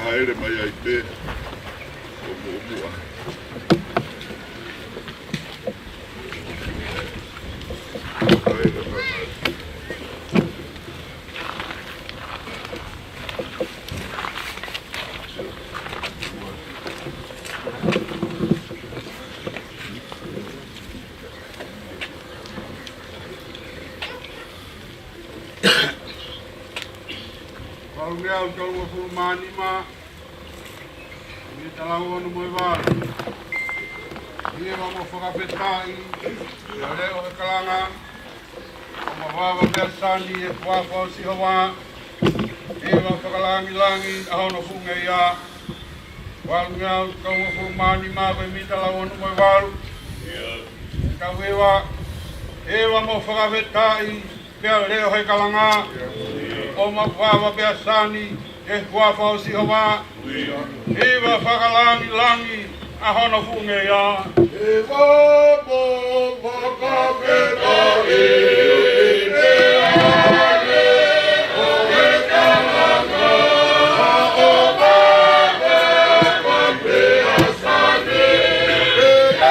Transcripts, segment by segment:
Haere mai ai pe o mua. Kalau kalau fumani ma ni talawa no moi va ni vamos foca pescar ya leo kalanga ma va bersani e kwa kwa si hawa e va foca langi ahono funga ya wal ngau kalau fumani ma be mi talawa no moi va ka wewa e vamos foca pescar ya leo kalanga o mawhawa beasani e huafa si hawa e wa whakalangi ahono funge ya e wa mo whakapeta e te ane o e kalanga o mawe beasani e huafa o si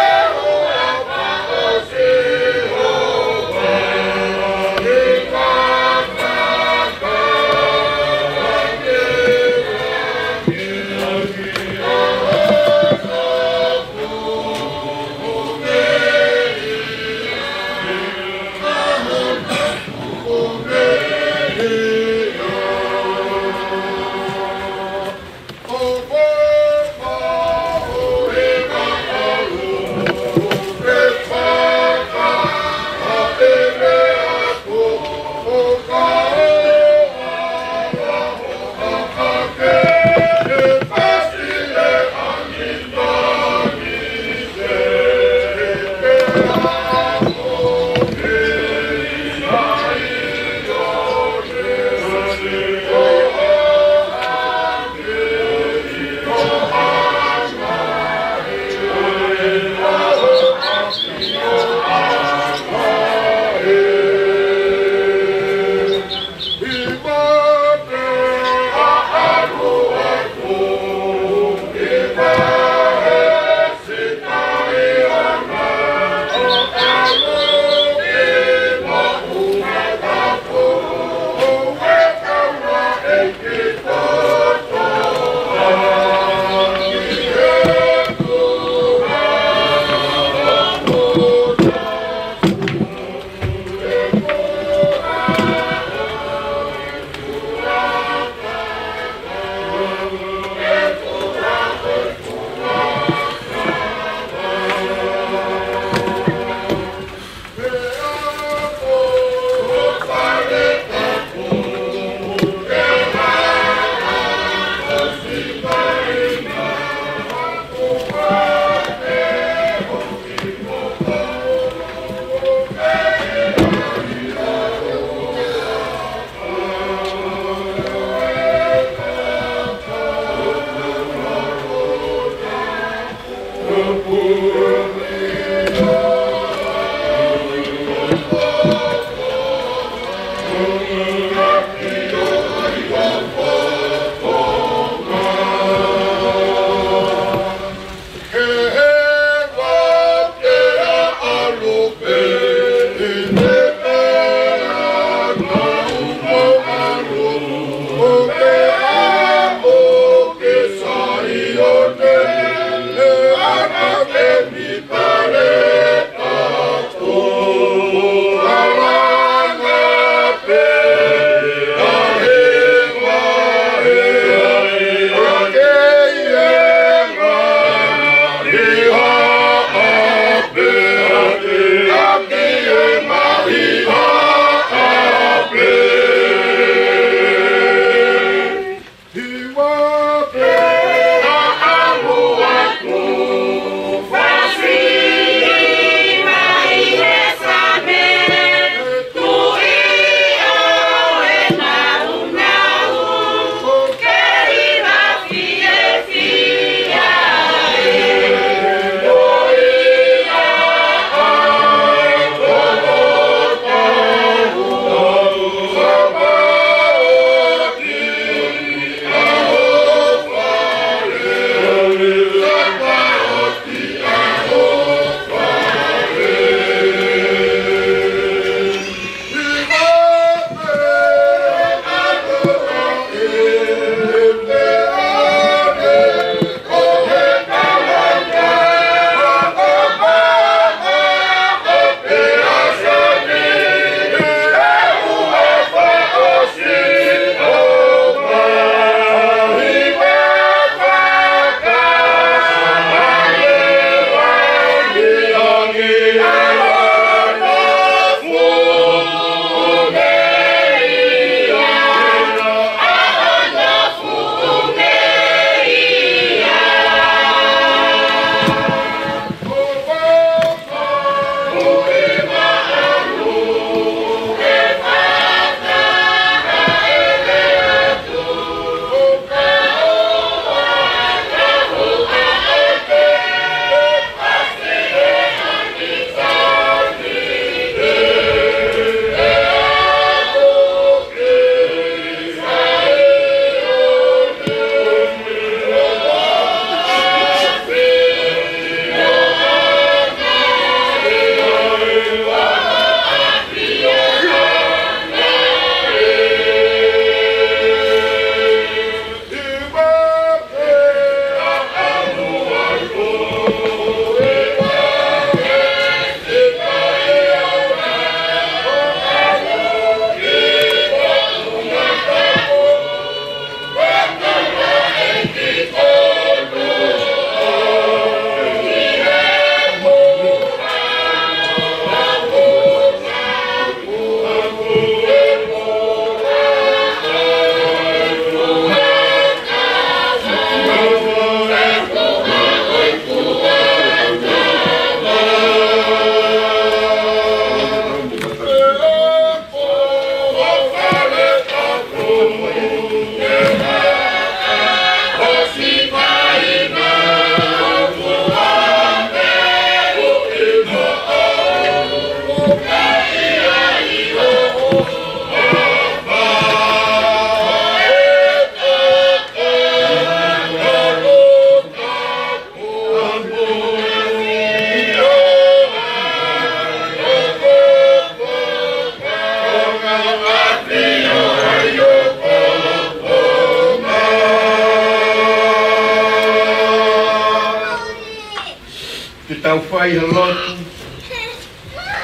Tau whai halotu,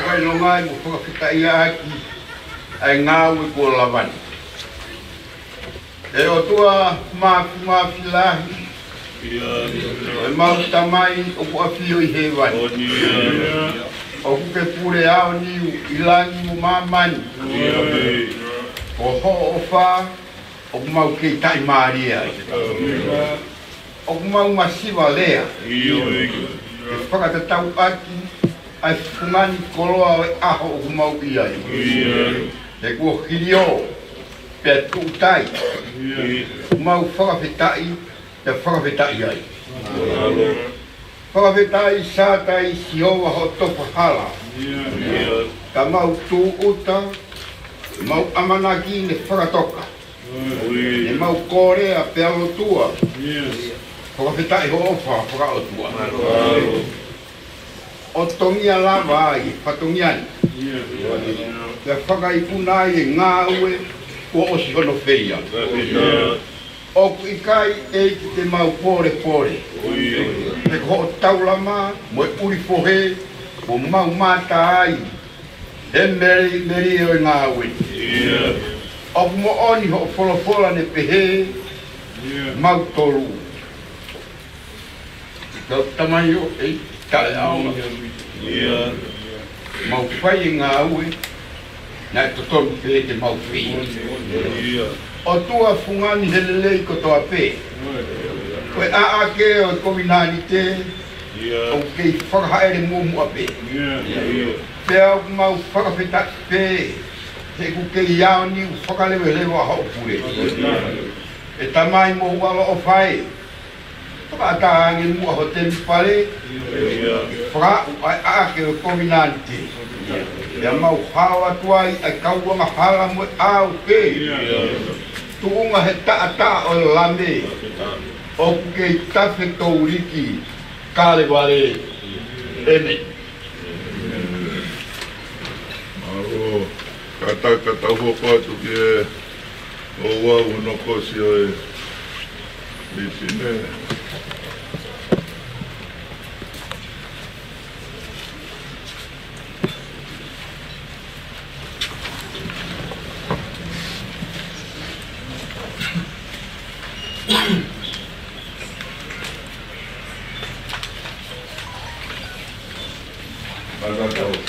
whai no ngai mo whakawhita ia aki, ai ngāu e kua lawani. E o tua maafi lahi, e mau tamai o kua whio I he wani. O kuke pure ao niu, ilangi mo mamani. O ho o wha, o mau kei tai Maria. O mau masiwa lea. E whakatatau aki, ai whungani koloa o e aho o mau iai. E kua hirio, pia tūtai, mau whakawhetai, e whakawhetai ai. Whakawhetai sātai si owa ho topa hala. Ka mau tū uta, mau amanaki ne whakatoka. Ne mau kōrea pe alotua. Whakawhetai ho ofa whakaotua. O tongia lava ai, whatongiani. Te whakaipunai e ngā ue, kua osi hono wheia. Oku I kai e ki te mau pore. Te ko taulama, mo e uri pohe, mo mau mata ai. E meri o ngā ue. Oku mo oni ho wholofola ne pehe, mau toru. Tau tamai o e tae aonga. Mau whai e ngā ue, nai to tonu pehe te mau whi. O tua fungani helelei ko toa pē. Koe aake o kominani te, o kei whakahaere mōmu a pē. Pea o mau whakawhetaki pē, te ku kei iao ni whakalewe lewa hao pure. E tamai mo wala o whae, whakataangi mua ho te mpare, whakau ai aake o kominani te. Pea mau hawa tuai ai kauanga hala mo au pē. Tuunga he taa o lame, o kei tawhe tauriki, kāle wale, eme. Maro, katau hoko atu ki e o wau no kosi o e Lisine. Oh,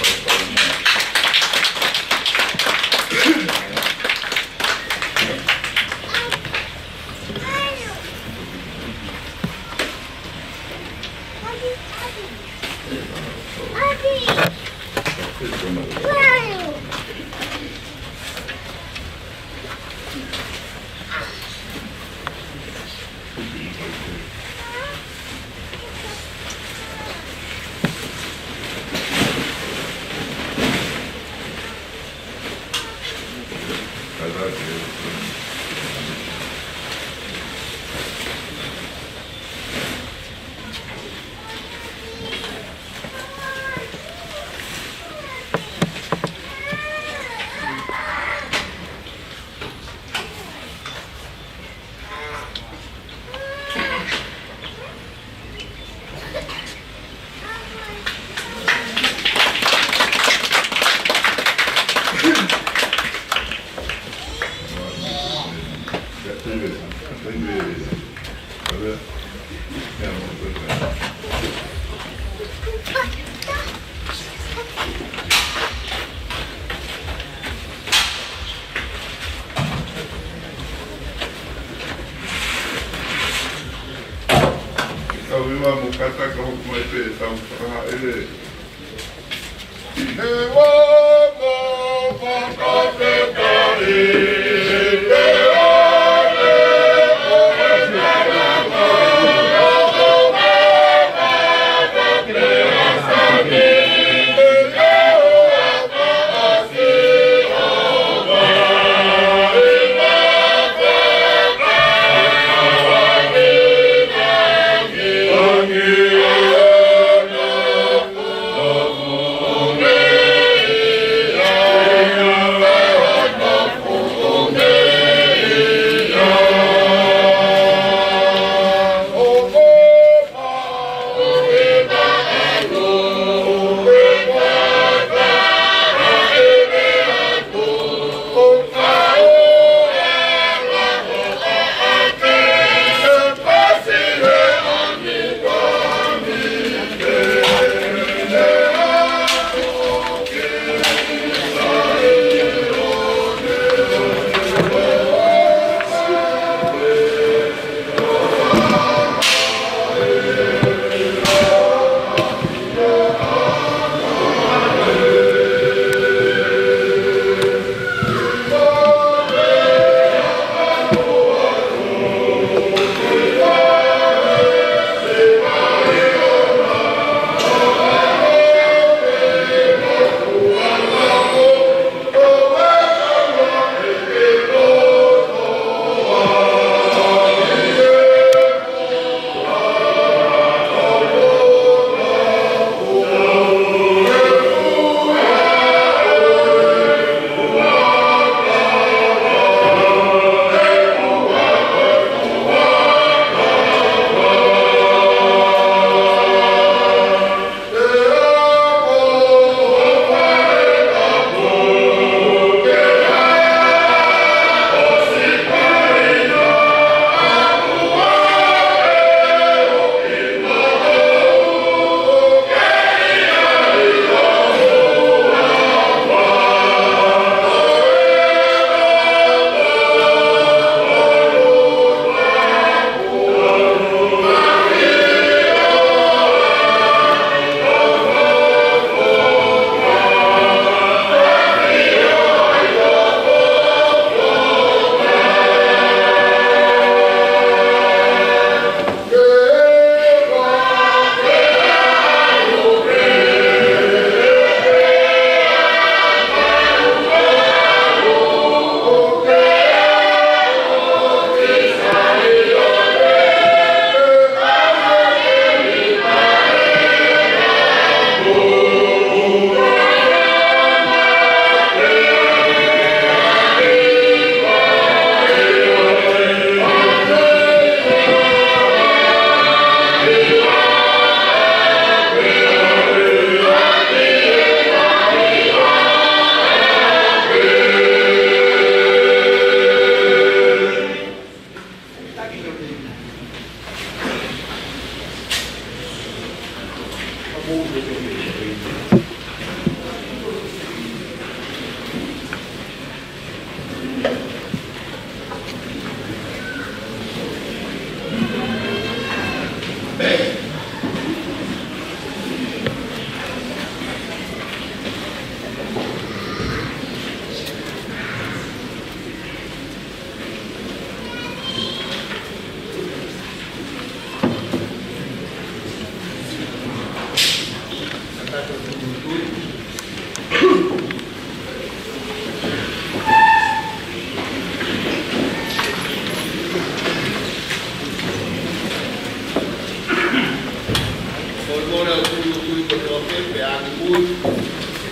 ang ui,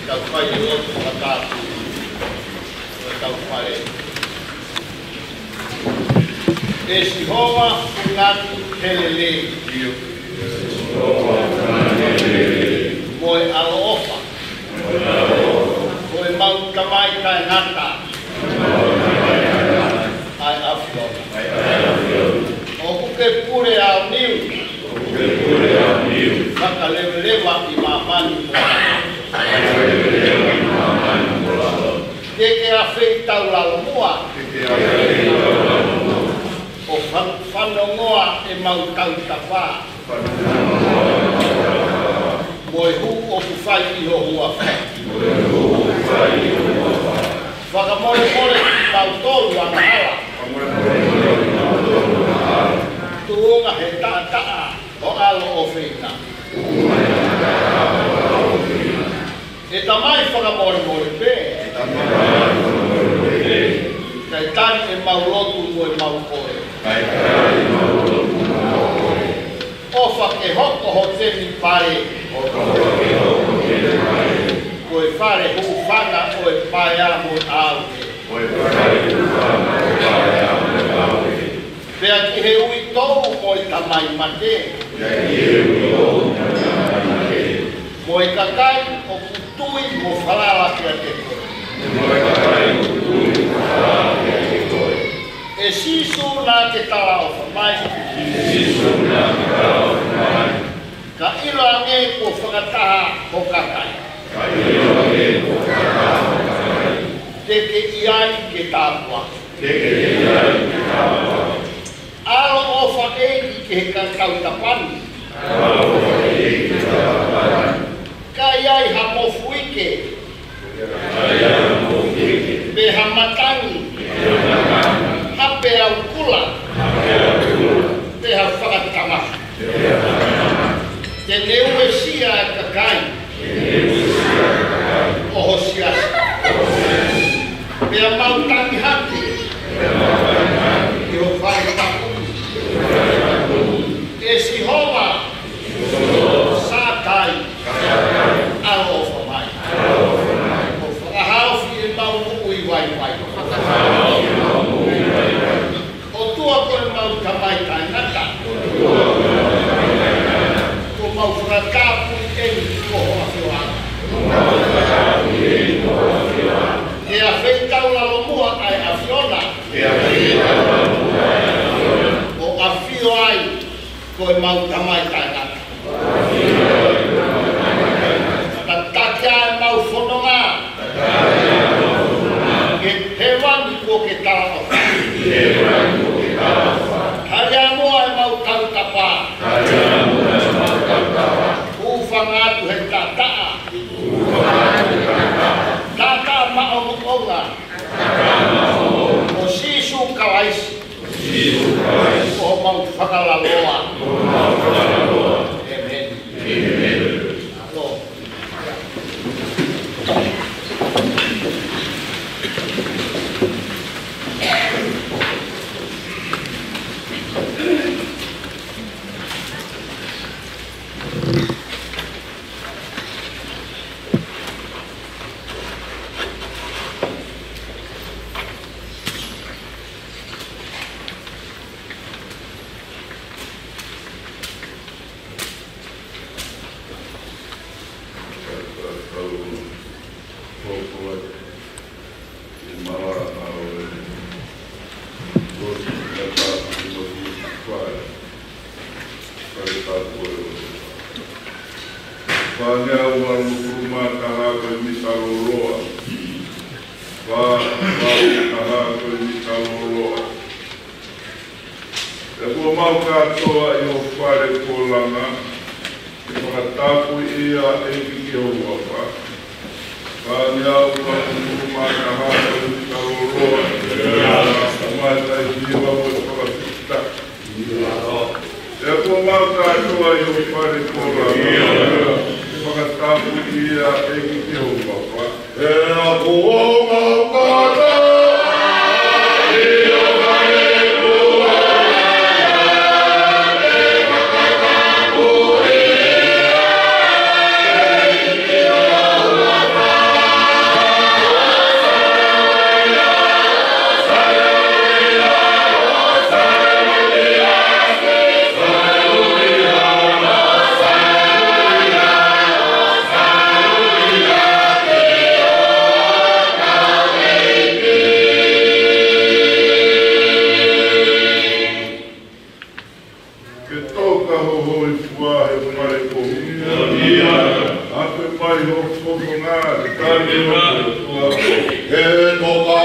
tau whai o tu hatatu, tau whai. E si hoa ngani helele, moe alofa, moe mau tamai kai ngata, ai aflona. O kuke pure au niu, maka lewa i mamani moa. Keke a whei tau lalo mua, o whanongoa e mau tau tawha. Moe hu o ku whai i ho hua whai. Whakamore more ki tau tolu ana hala. Tuunga he taa o alo o wheina. E tamai whakamore pē. Kai tani e mau lotu mo e mau koe. Ofa ke hoko ho temi pare. Koe whare hu whanga koe paea mo auke. Pea ki he ui tou mo i tamai mate. Mo i kakai o kutui mo whalala kia te koe. E sisu nā ke tala o whamai. Ka ilo ange ko whakataha o kakai. Teke iai ke tāpua. Alo o whakeiki ke he kakau tapani. Ka iai hamofu ike. Be hamatangi. Hape au kula. Te ha whakatama. Te neue sia e kakai. Oho siasa. Pea mautangi hati. I ho whaitaku. E si hova. Sātai. Alo o whamai. O whakahauwhi e mau ui wai. O tua koe mau tamai tai ngata. Ko mau whakatapu e ko hoa whioana. E a wheitau lalo mua ai a whiona. O a whio ai koe mau tamai tai ngata. Ta takia e mau whanonga. Ke te wani ko ke tala o Haria mua e mau tau tapa. Uwhangatu he tataa. Tata ma'omukonga. O sisu kawaisi. O mau whakalaloa. Amen. Alo. mai ho fonga kane ma e no ka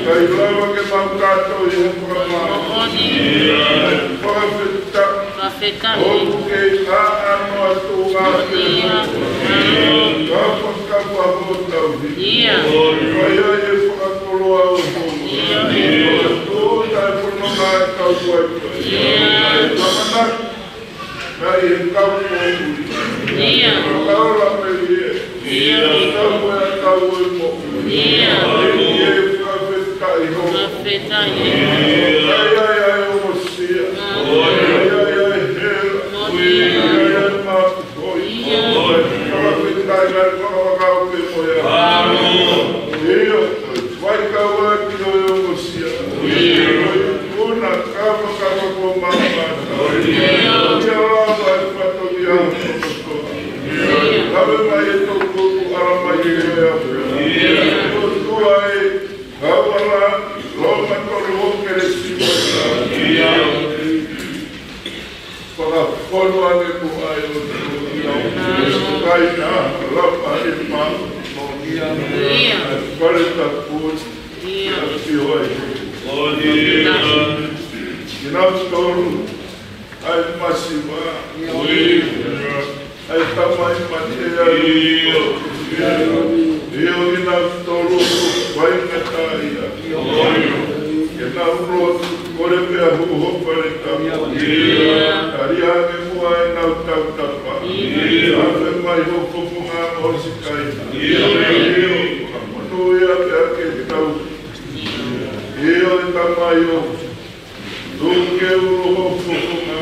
Kailawa ke whakapāna. Ia. Whakawheta. Whawhetahi. Oku kei ngā anō atu ngā Ia. whenu. Ka whakapua hōtau hi. Ia. Kai ai e whakakoloa o hōmu. Ia. Tō tai whono ngā e kau kuaitua. Ia. Whakanaki. Kai e kau kōmuri. Ia. Whakaora me rie. Ia. Kau e kau e mo. Ia. E whakawheta i hōmu. Whawhetahi. Ai ai ai o mo sia. Ai ai ai hera. Ia. Ai ai mātu hoi. Ia. Whakawheta i mai whakawakau te moia. Ia. Vai kau ati o e o mo sia. Una kama kama ko mamata. Ia lava e patoni a kokotoa. Kawe mai e toko arama i e a tua e kawara loma kore hoke le siwa. Whakakono ane mo ai o tō. Kai nā rapa e mātu. Ia. Kare ta pūti. Ia. Ati hoi. Ginau toru, ai masiwa, ai tamai matea rio, ginau toru, vai metaia, ginau rotu, kore pea huho pareta, ariane mua e nau tau tapa, ave mai hoko punga morsikai, manu ia pea ke tau, io e tamai o, Duke uro hofunga,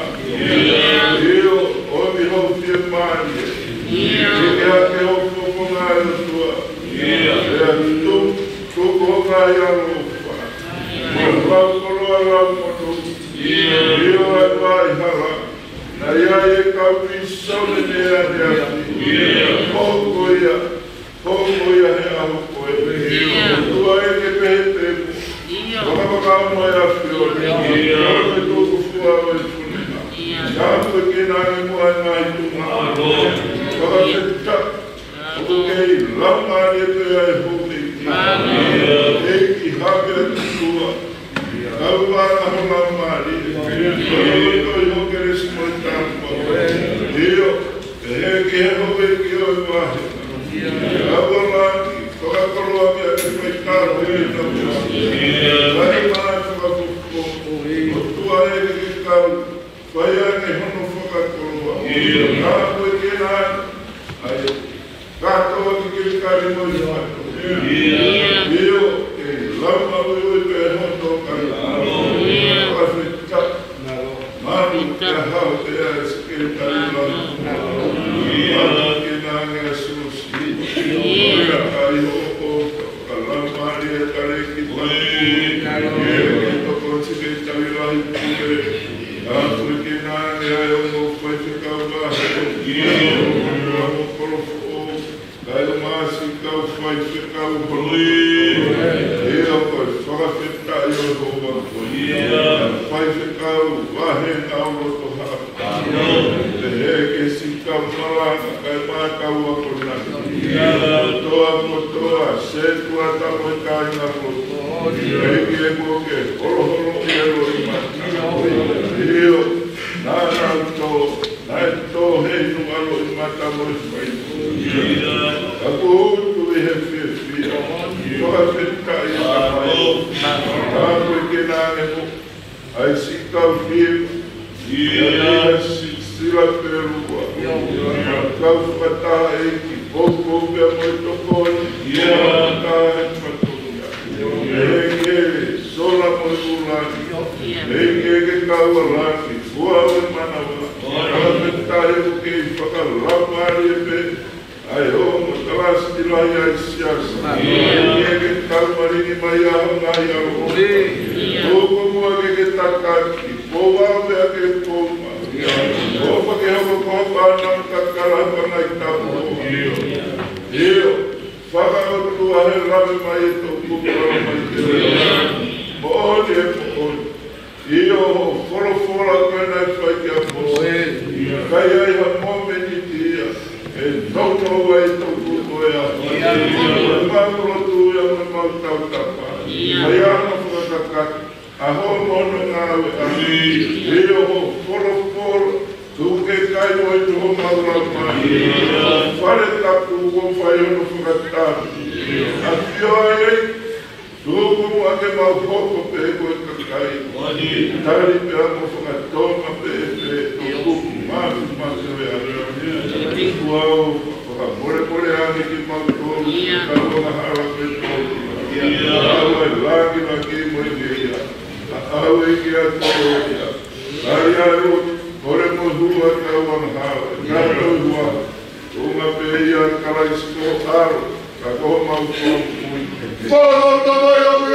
io omi hofi e mani, ike ake hofunga e tua, e tu konga i arofa, lau koloa lau motu, io e vai hara, na ia e kawi saune ne a ne ati, hoko ia he aho koe, tua e ke pehete mu, whakapakau mai a whiore, e tōku fua o e punena. Kāpua ke nāngi mua e ngai tunga. Whakapeta, o kei laumari e pēa e hōki. E ki hake e tua. Kaupara ho laumari. Whakapoto i hoke re simo e tāpua. Io, e he ki he hoke ki o e wahe. Kaupara whakakoroa mea ke mai tāru e tāpua. Vai mai whakapuko, o tua e ke kau, vai ane hono whakakoroa. Kā koe ke nāna, ai, kātoa ki ke kari mo i mato. Io, e lauma ui ui pe hono kari. Whakawheta, manu te hau te a e sike kari lauma. Manu ke nāngi a susi. Oia kai ho o, ka laumari e kare ki tapu. E toko tike tawirai pure, Afrike nāne ai o mō whai whikau mahe, o mō korofo, kai o māsi kau whai whikau holo. E o koe whakawheta i o hoa koe, whai whikau wahe ngau roto haka. Te heke si kau maranga kai mākau a konaki. Toa mo toa, se tua tamo e kai ngā roto. Eki e koke, holo i ero i mata. Io, nāna tō, nai tō hei nungaro i mata mo i whai. Ako utu i he whiwhia. Whakawheta i a mai. Ke nāne mo, ai si kau whiu. Ia sila perua. Kau whakataha e ki koko pia mo i tokoni. Ia whakataha e whatonga. Eke sola mo i urani. Eke kaua raki. Ua o manawa. Whakawheta e uke i whakalamari e pe. Ai o mo talasi di lai ai siasa. Eke kalmarini mai aho ngai aro. Toko mua ke takaki. Poa pea ke poma. Opa ke hoko kopa anam kakarapa nai tapu. Io, whakaotu ahe rawe mai e tō kukara mai te rea. Mooni e mooni. Io, whorofora koe nai whai ki a mosi. Kai ai ha mōmeni tia. E noto ai tō kukoea. E mamurotu ia mo mau tau tapa. Mai ana whakatakaki. Aho mono ngawe ami. Iyo ho poro. Tuke kai mo ito ho magrama. Fare tapu ho fayo no fugatan. Atio ai. Tuku mo ake mau hoko pe ko kakai. Tari pe amo fugatoma pe tuku masu ve ara. Wow. More ame ki mau tolu. Kau ngahara pe tolu. Lagi mo dia. Awe ki atoya. Ayaru. Ore mo dua kawan hawa, kau dua, uma peia kalai skotar, kau mau kau mui. Follow the way of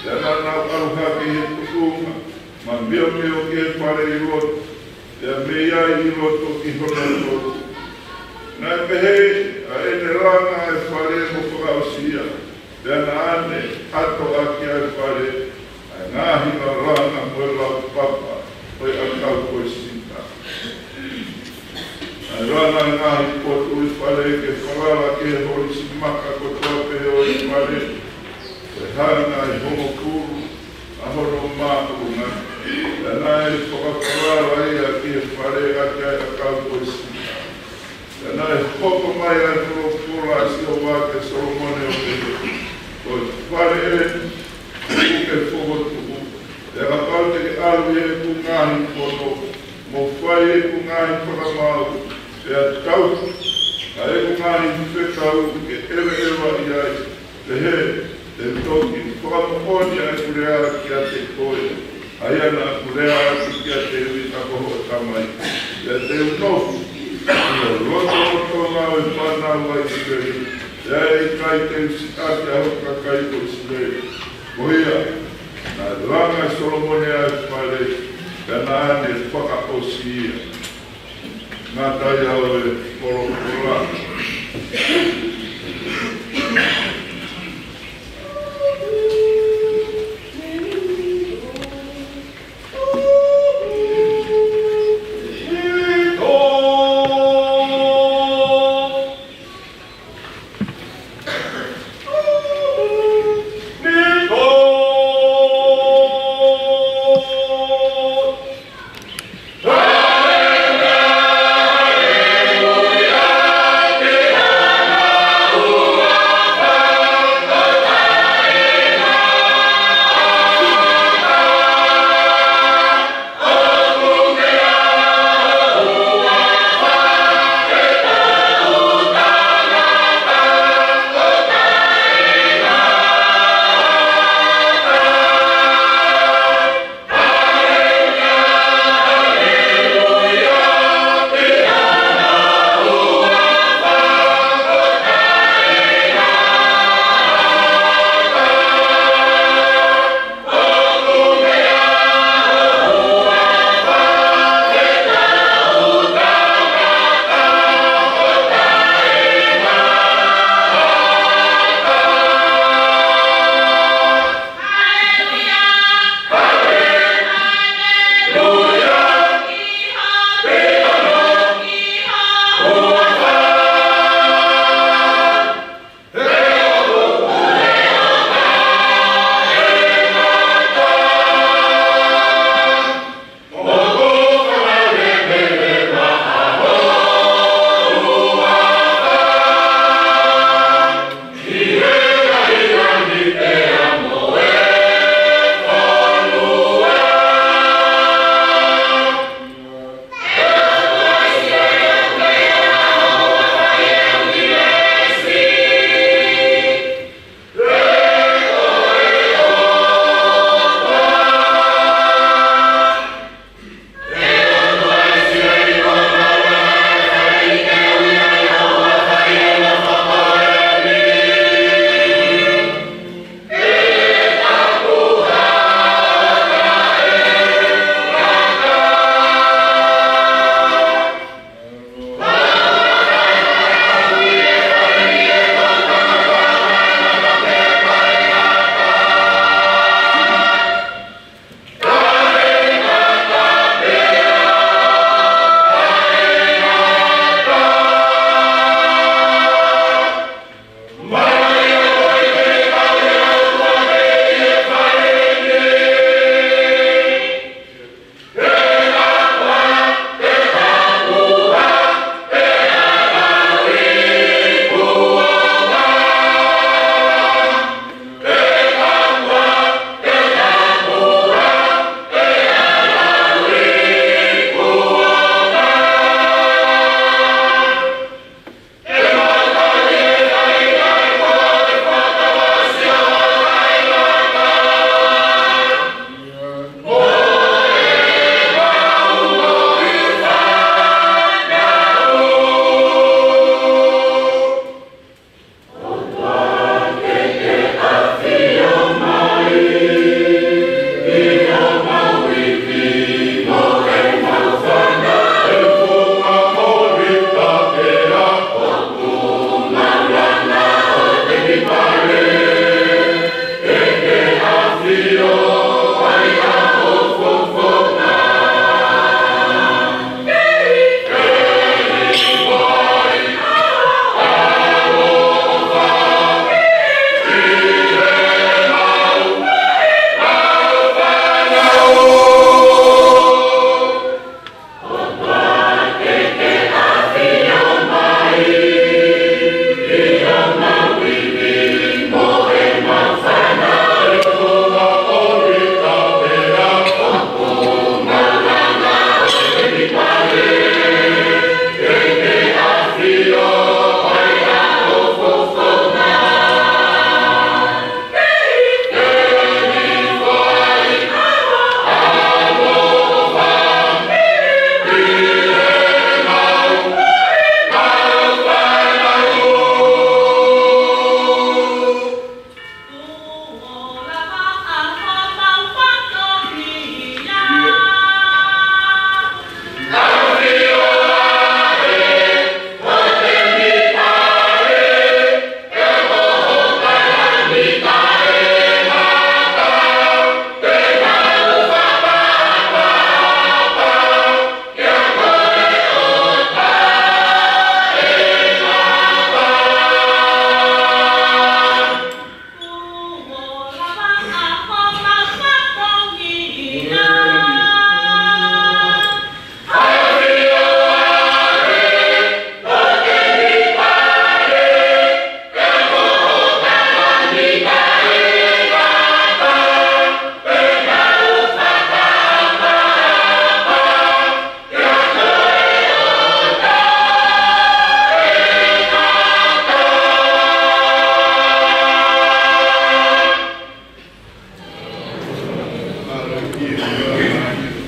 Yana na aluha ke he tukunga. Ma meo ke pare I roto. Ia mea I roto ki hona roto. Nā pehe a ene rana e pare mo whakausia. Yana ane ato aki ai pare. Ai ngahi na rana mo lau papa. Oi akau koe sinta. Ai rana ngahi potu I pare ke whakara ke hori simaka ko toa pehe o I pare. Oi hana I homo kuru. A hono mākuna. Yana e whakawhara ia ke pare ake ai akau koe sinta. Yana e hoko mai ai pura si o wake Solomone o pehe. Ko pare e uke whokotuku. E rakau te ke alu e ku ngahi kono. Mo whai e ku ngahi whakamau. E a tau. A e ku ngahi whetau ke ewe ewa I ai. Te he, te toki. Whakamoponi ai kurea ki a te koe. Ai ana kurea ki a te iwi takoho tamai. E te utofu. Roto ngau e whanau ai Siberi. E kai te usitaki a hoka kai ko Siberi. Mohia, na langa Solomone ai whare, ka nā ane whakaosia. Ngā tai au e korokora. Hallelujah.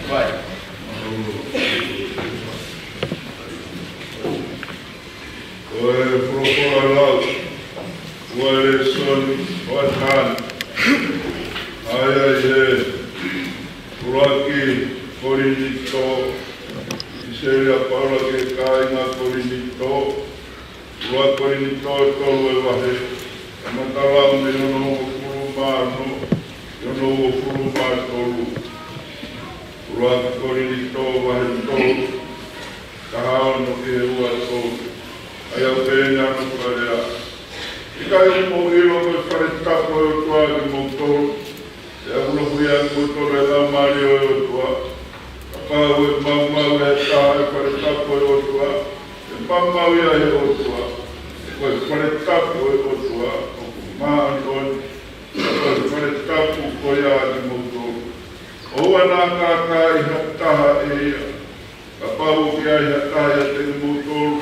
Vai. Oe prokola lau, oe son, oe tan, ai he, uraki, korinito, iseria paula ke kainga korinito, ua korinito tolu e wahe, amatala me yono furu mano, yono furu mano tolu, uraki korinito wahe tolu, kahao no ke ua tolu, ai au pēnea no karea. I kai mo ilo me whare tapo e tua ki mo tolu, e akuna hui a ko tolu e la mari o e tua. A pāu e mau e taha e whare tapo e o tua, e mau e a e o tua. E koe whare tapo e o tua, o ku maa ni e koe whare tapo koe a ki mo tolu. O ana kāka i hataha e ia, a pāu ki a i hataha e te mo tolu,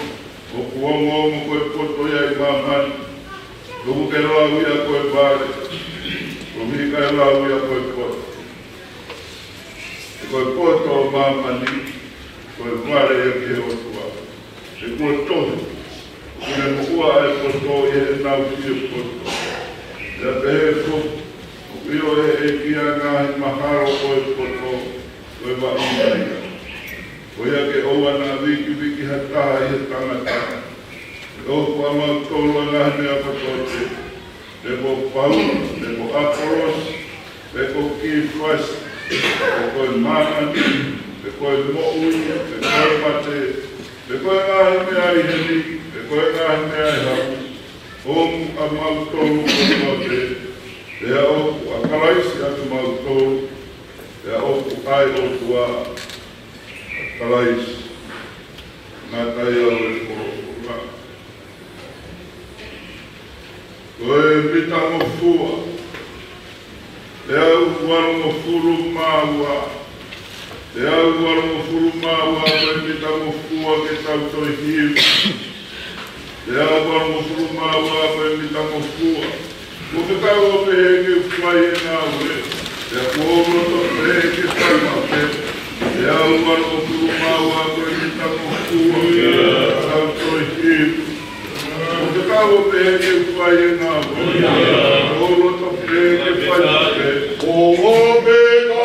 o kuongo mo koe poto ia i mamani, luku ke lau ia koe pare, o mika e lau ia koe poto. E koe poto o mamani, koe pare ia ki o tua. E koe tohu, kune mukua e poto i e nau ki o poto. Ia te he poto, o pio e kia ngahi maharo koe poto, koe wa ia. Oia ke oua nā wiki hataha i he tangata. E o kua mau tolu ngahi mea patote. Me ko Paul, me ko Apollos, me ko Kifas, me ko Manani, me ko Mo'ui, me ko Mate, me ko ngahi mea i heni, me ko ngahi mea i hapu. Omu a mau tolu patote. Ea oku a kalaisi atu mau tolu. Ea oku ai o tua. Kalais, ngā tai au e kōrōkura. Koe pita mo fua, te au waru mo furu māua, te au waru mo furu māua, koe pita mo fua ke tau toi hiu. Te au waru mo furu māua, koe pita mo fua. Ko te tau o pehe ki whai e nā ue, te a kōroto pehe ki whai mā pehe. E au waro o kuru māua koe ki tako kua, tau toi hiru. O te tau o pehe ke whai e nā koe, o roto pehe ke whai pehe. O obe ka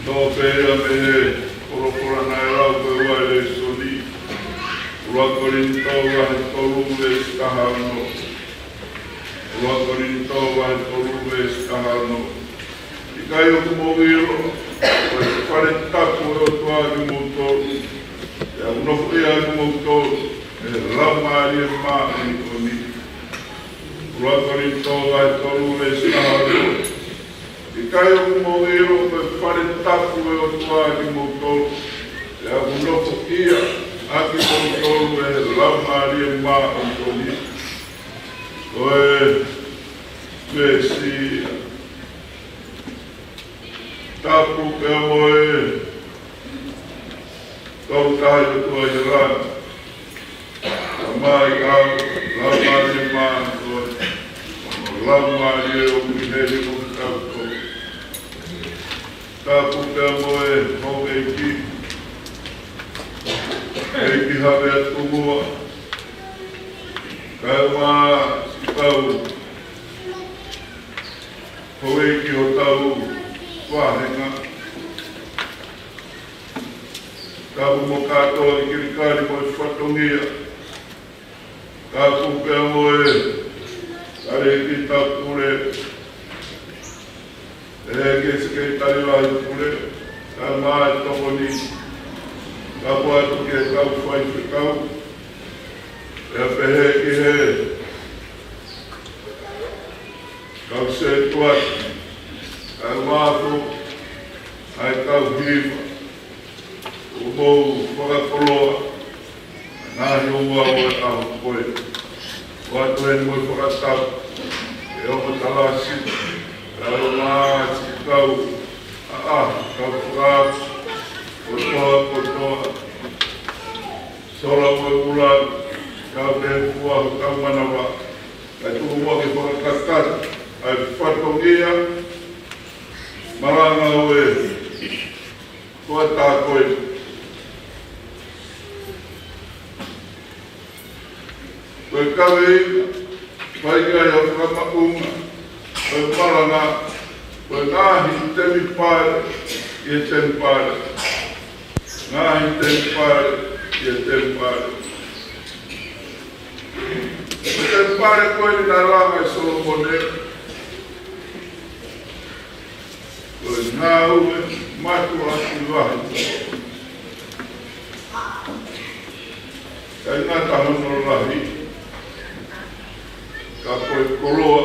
No pera me korokora na rau pe wale soli. Urakorin towa toluve skahano. Urakorin towa toluve skahano. Ikayo kumogiro. Pare tapu o toa kumoto. Ya unofia kumoto. Ramari ma oni. Urakorin towa toluve skahano. Ikayo kumogiro pare tapu o toa kumoto. Ya unofia aki kumoto ramari ma oni. Oe Messi tapu ke moe kau tayo tua jalan ramai kau ramai man ramai o mineri mutaku tapu ke moe mau eki habe atumua kau ma tau koe ki o tau wāhenga kapu mo katoa i kirikari mo i whatongia kapu pia mo e kare ki tapure kese kei tariwa i pure ka maa toko ni kapu atu ke kau whai whikau pehe ki he kau se tuat, kau mafu, ai kau hiva, umou whakakoloa, ngahi ua o e ahu koe. Watu heni moi whakatau, e omo talasi, kau maa si kau, kau whakatu, kotoa, sola moi ulan, kau tehe kuahu, kau manawa, kai tuku mua ki whakakatau, ai whatongia, maranga oe, kua tā koe. Koe kawe ina, pai kai o whakamaunga, koe maranga, koe ngahi temi pāre, i e temi pāre. Ngahi temi pāre, i e temi pāre. Koe temi pāre koe ni nā ranga i Solomone, nā ue matu atu wahi. Kai ngā tahono rahi, ka koe koroa,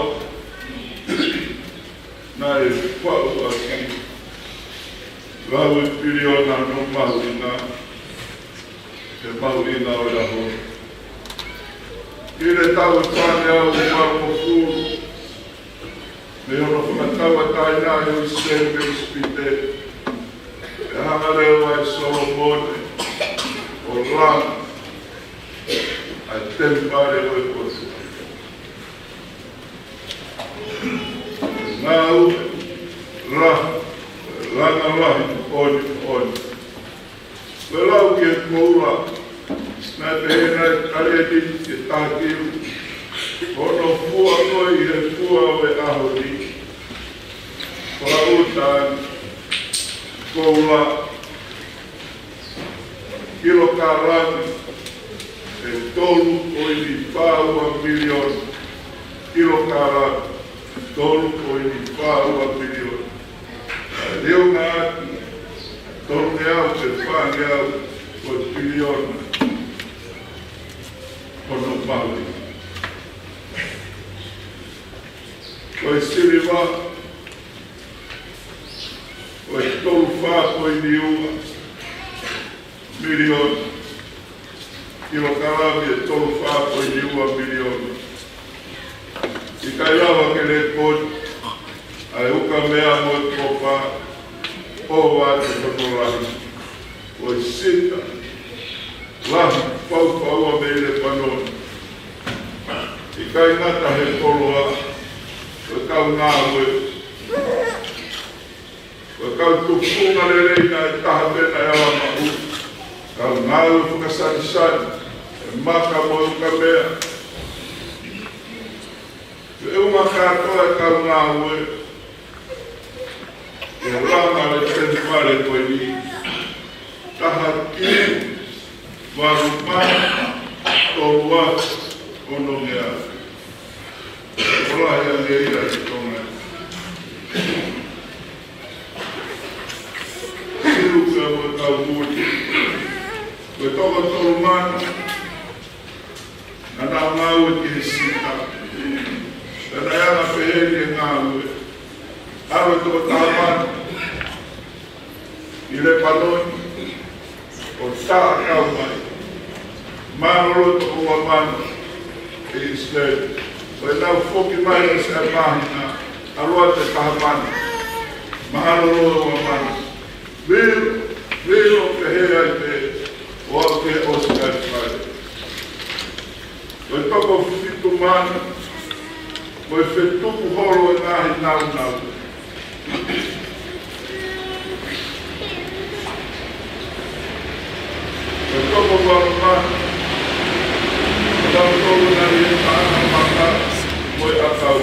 nā e whau aki, rau e piriona no mahuina, he mahuina o raho. Kire tau tāne au maro fūru, me hono whakatawa taina e o Sebe i Spite, e hangareo ai Solomone, o Rama, ai tempare o e kotu. Ngā ue, ranga rahi, oni. Me lau ki e koura, nā te hena e karedi, e tākiu, hono fua koi e fua o e ahori. Whautan, koula, kilo karani, e tolu o i ni whaua milion. Kilo karani, tolu o i ni whaua milion. Reo ngā ati, tolu ne au te whange au o milion. Hono maui. Koe siriwa, koe tolu whāko i ni ua, milion. Kilo karami e tolu whāko i ni ua milion. I kai rawa ke le koni, ai uka mea mo e kopa, o wāte whanorahi. Koe sita, lahi, pau a me le panoni. I kai ngata he koloa, koe kau ngā ue. Koe kau tukunga le reina e taha pena e awa mahu. Kau ngā ue whakasani, e maka mo uka mea. E unga katoa e kau ngā ue. E ranga le teni pare Waruma Tolua Onogea Ola Yangeira Tonga Siru Kawa Kawuti Wetoka Tolumana Nana Mawe Kisita Nana Yana Pehene Ngawe Awe Toko Taman Ile Paloni O Saa Kaumai Marolo Toko Wamano Israel Wena Foki Maina Sabahina Arua Te Kahamana Marolo Wamano Viro Pehea Te Oke Oscar Fire Wetoko Fitu Mana Wefetuku Horo Nahi Nau Nau Wetoko Waruma Wetoko Nari Mana Maka Moe Akau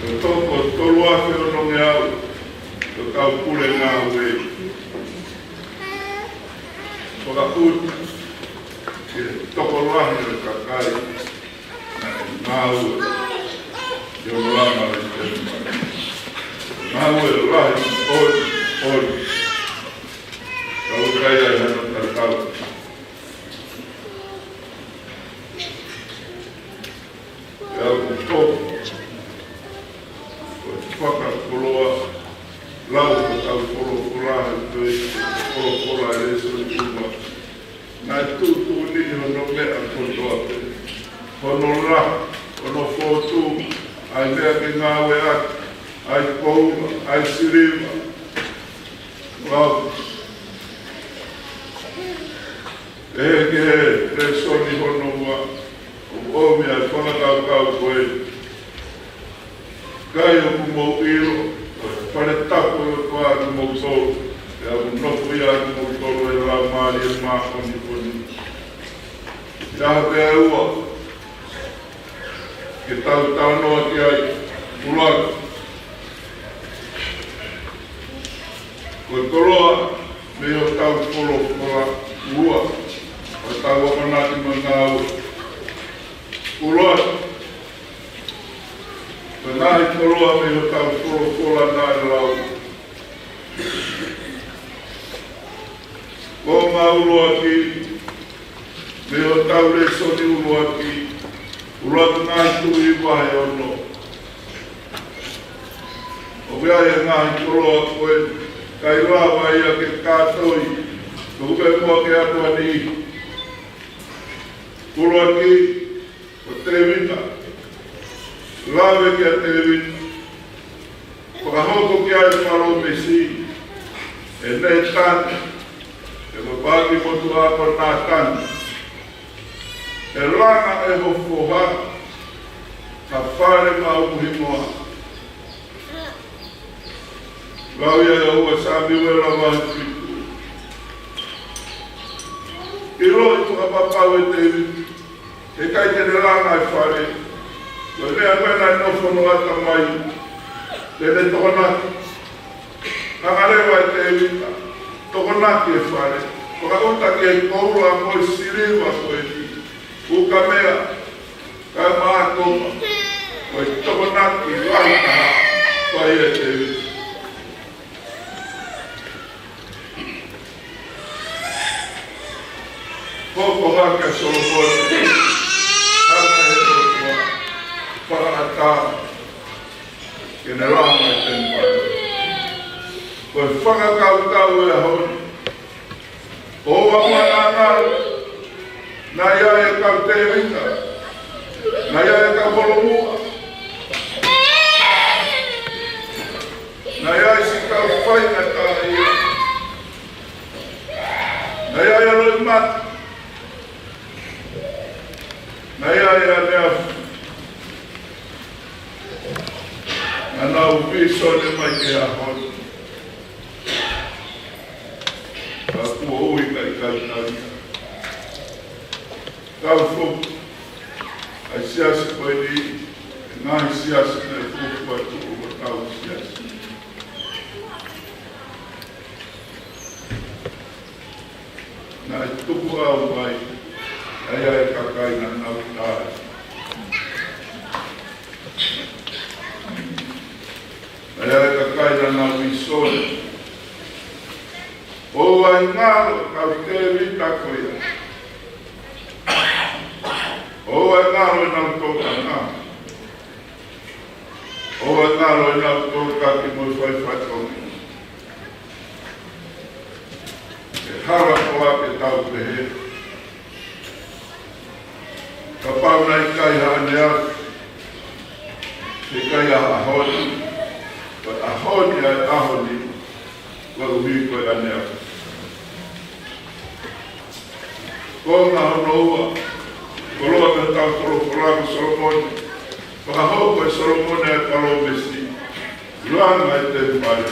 Wetoko Tolua Whirononge Au Wetau Kule Ngā Ue Wakakuti Toko Rahi o Kakai Mau Yorama Mau Rahi Oi Kau Kaya Hano Tarkau Kau Toko Waka Koloa Lau Kau Kolo Kurahi Kolo Kura Esu Kuma Na tutu ni hono mea kondoa pe. Hono la, hono fotu, ai mea ke ngawe ak, ai kouma, ai sirima. Wow. Ke presoni hono wa, omi ai whakakau kau koe. Kai o kumo iro, pare tapo o toa kumo tolu. Ya nofu ya kumo tolu e la maari e maakoni. Ya pea ua, ke tau noa ki ai, ulaga. Koe koroa, me o tau koro kora ua, o tau amanati ma ngā ua. Ulaga, koe nahi koroa me o tau koro kora nai lau. Ko ngā uloa ki, me o tau le soni uloa ki, uloa ngai tui wahe ono. O wea e ngai koroa koe, kai rawa ia ke kātoi, ko uke mua ke atua ni. Uloa ki, o Tewina, lawe ki a Tewina, whakahoko ki ai wharo mesi, e nei tani, e wapaki motu apa nā tani. E rana e hofoha, ka whare mau kuhimoa. Rauia e ua sāmi wera wahi piku. I roi tuka papau e tewi, e kai tene rana e whare. Ko nea mena e nofono ata mai, tene tokonaki. Nangarewa e tewi, tokonaki e whare. Ko ka uta ki e koura moi siriwa koe ni. Uka mea, ka mātoma, koe tokonaki whaitaha, whai e tewi. Koko haka solopone, haka he tokoa, whakata, kene rama e tenpa. Koe whakakau e honi, o wamanangaru, na ia e kau te winga, na ia e kau holomua, na ia e si kau whaina ka ia, na ia e roi mati, na ia e a mea, na nau pisone mai ke a honi, ka kua ui kai kautari. Kau foku, ai siasi koe ni, ngahi siasi ne foku atu o kau siasi. na e tuku au mai, ai ai kakai na nau tāi. Ai ai kakai na nau I sole. O ai ngalo kau te rita koia. O ai ngalo e nau toka ngā. O ai ngalo e nau toka ki moi whai kongi. Hara koa ke tau te he. Ka pau nei kai hanea, te kai ahoni, wa ahoni ai ahoni, wa uhi koe anea. Ko ngā honoua, ko loa me tau toro korako Solomoni, whakahau koe Solomoni ai palo mesi, luanga e te pare.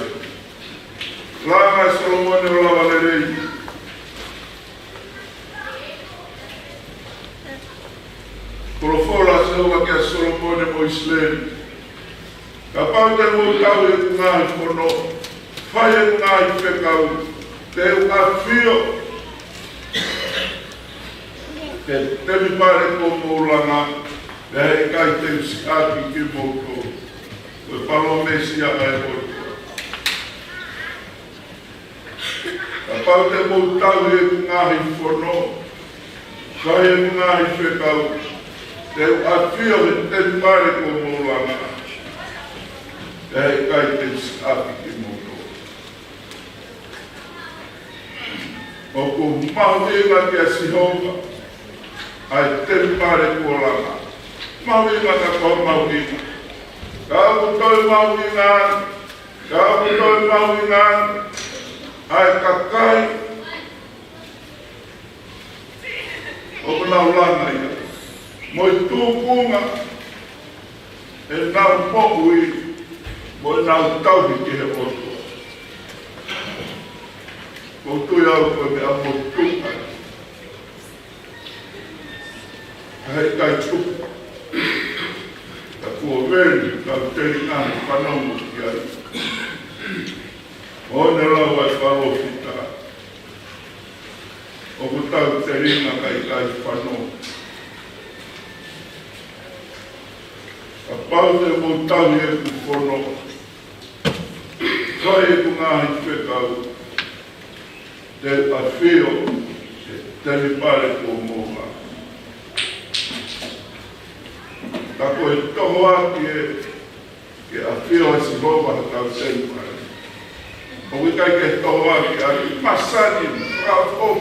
Luanga e Solomoni o lawa lerei, Korofola se hoa kia Solomone mo Isleni. Ka pau te mo tau e kungahi pono, whai e kungahi whekau, te unga whio. Ke temi pare ko moulanga, te hei kai te usikaki ki moko, koe palo mesia ai moko. Ka pau te mo tau e kungahi pono, whai e kungahi whekau, te afio he te pare ko moulanga. Te hei kai te skapi ki moko. O ko mahuinga ki a Sihova, ai te pare ko langa. Mahuinga ka ko mahuinga. Ka apu toi mahuinga, ka apu toi mahuinga, ai kakai. O ko nau langa ia. Moi tūpunga e nau mohui mo nau tauhi ki he otua. Ko tui au koe me a mo tūka. Hei kai tupu. Ta kua veri nau teri ngāni whanongo ki ai. O ne lau ai whalo whita. O ku tau teri ngā kai whanongo. A pau te mo tau e ku whono, kai e ku ngāhi whekau, te a whio, te ni pare ko moha. Ta koe toho aki ke a whio e si hova tau tei pare. O kai ke toho aki aki masani, whakau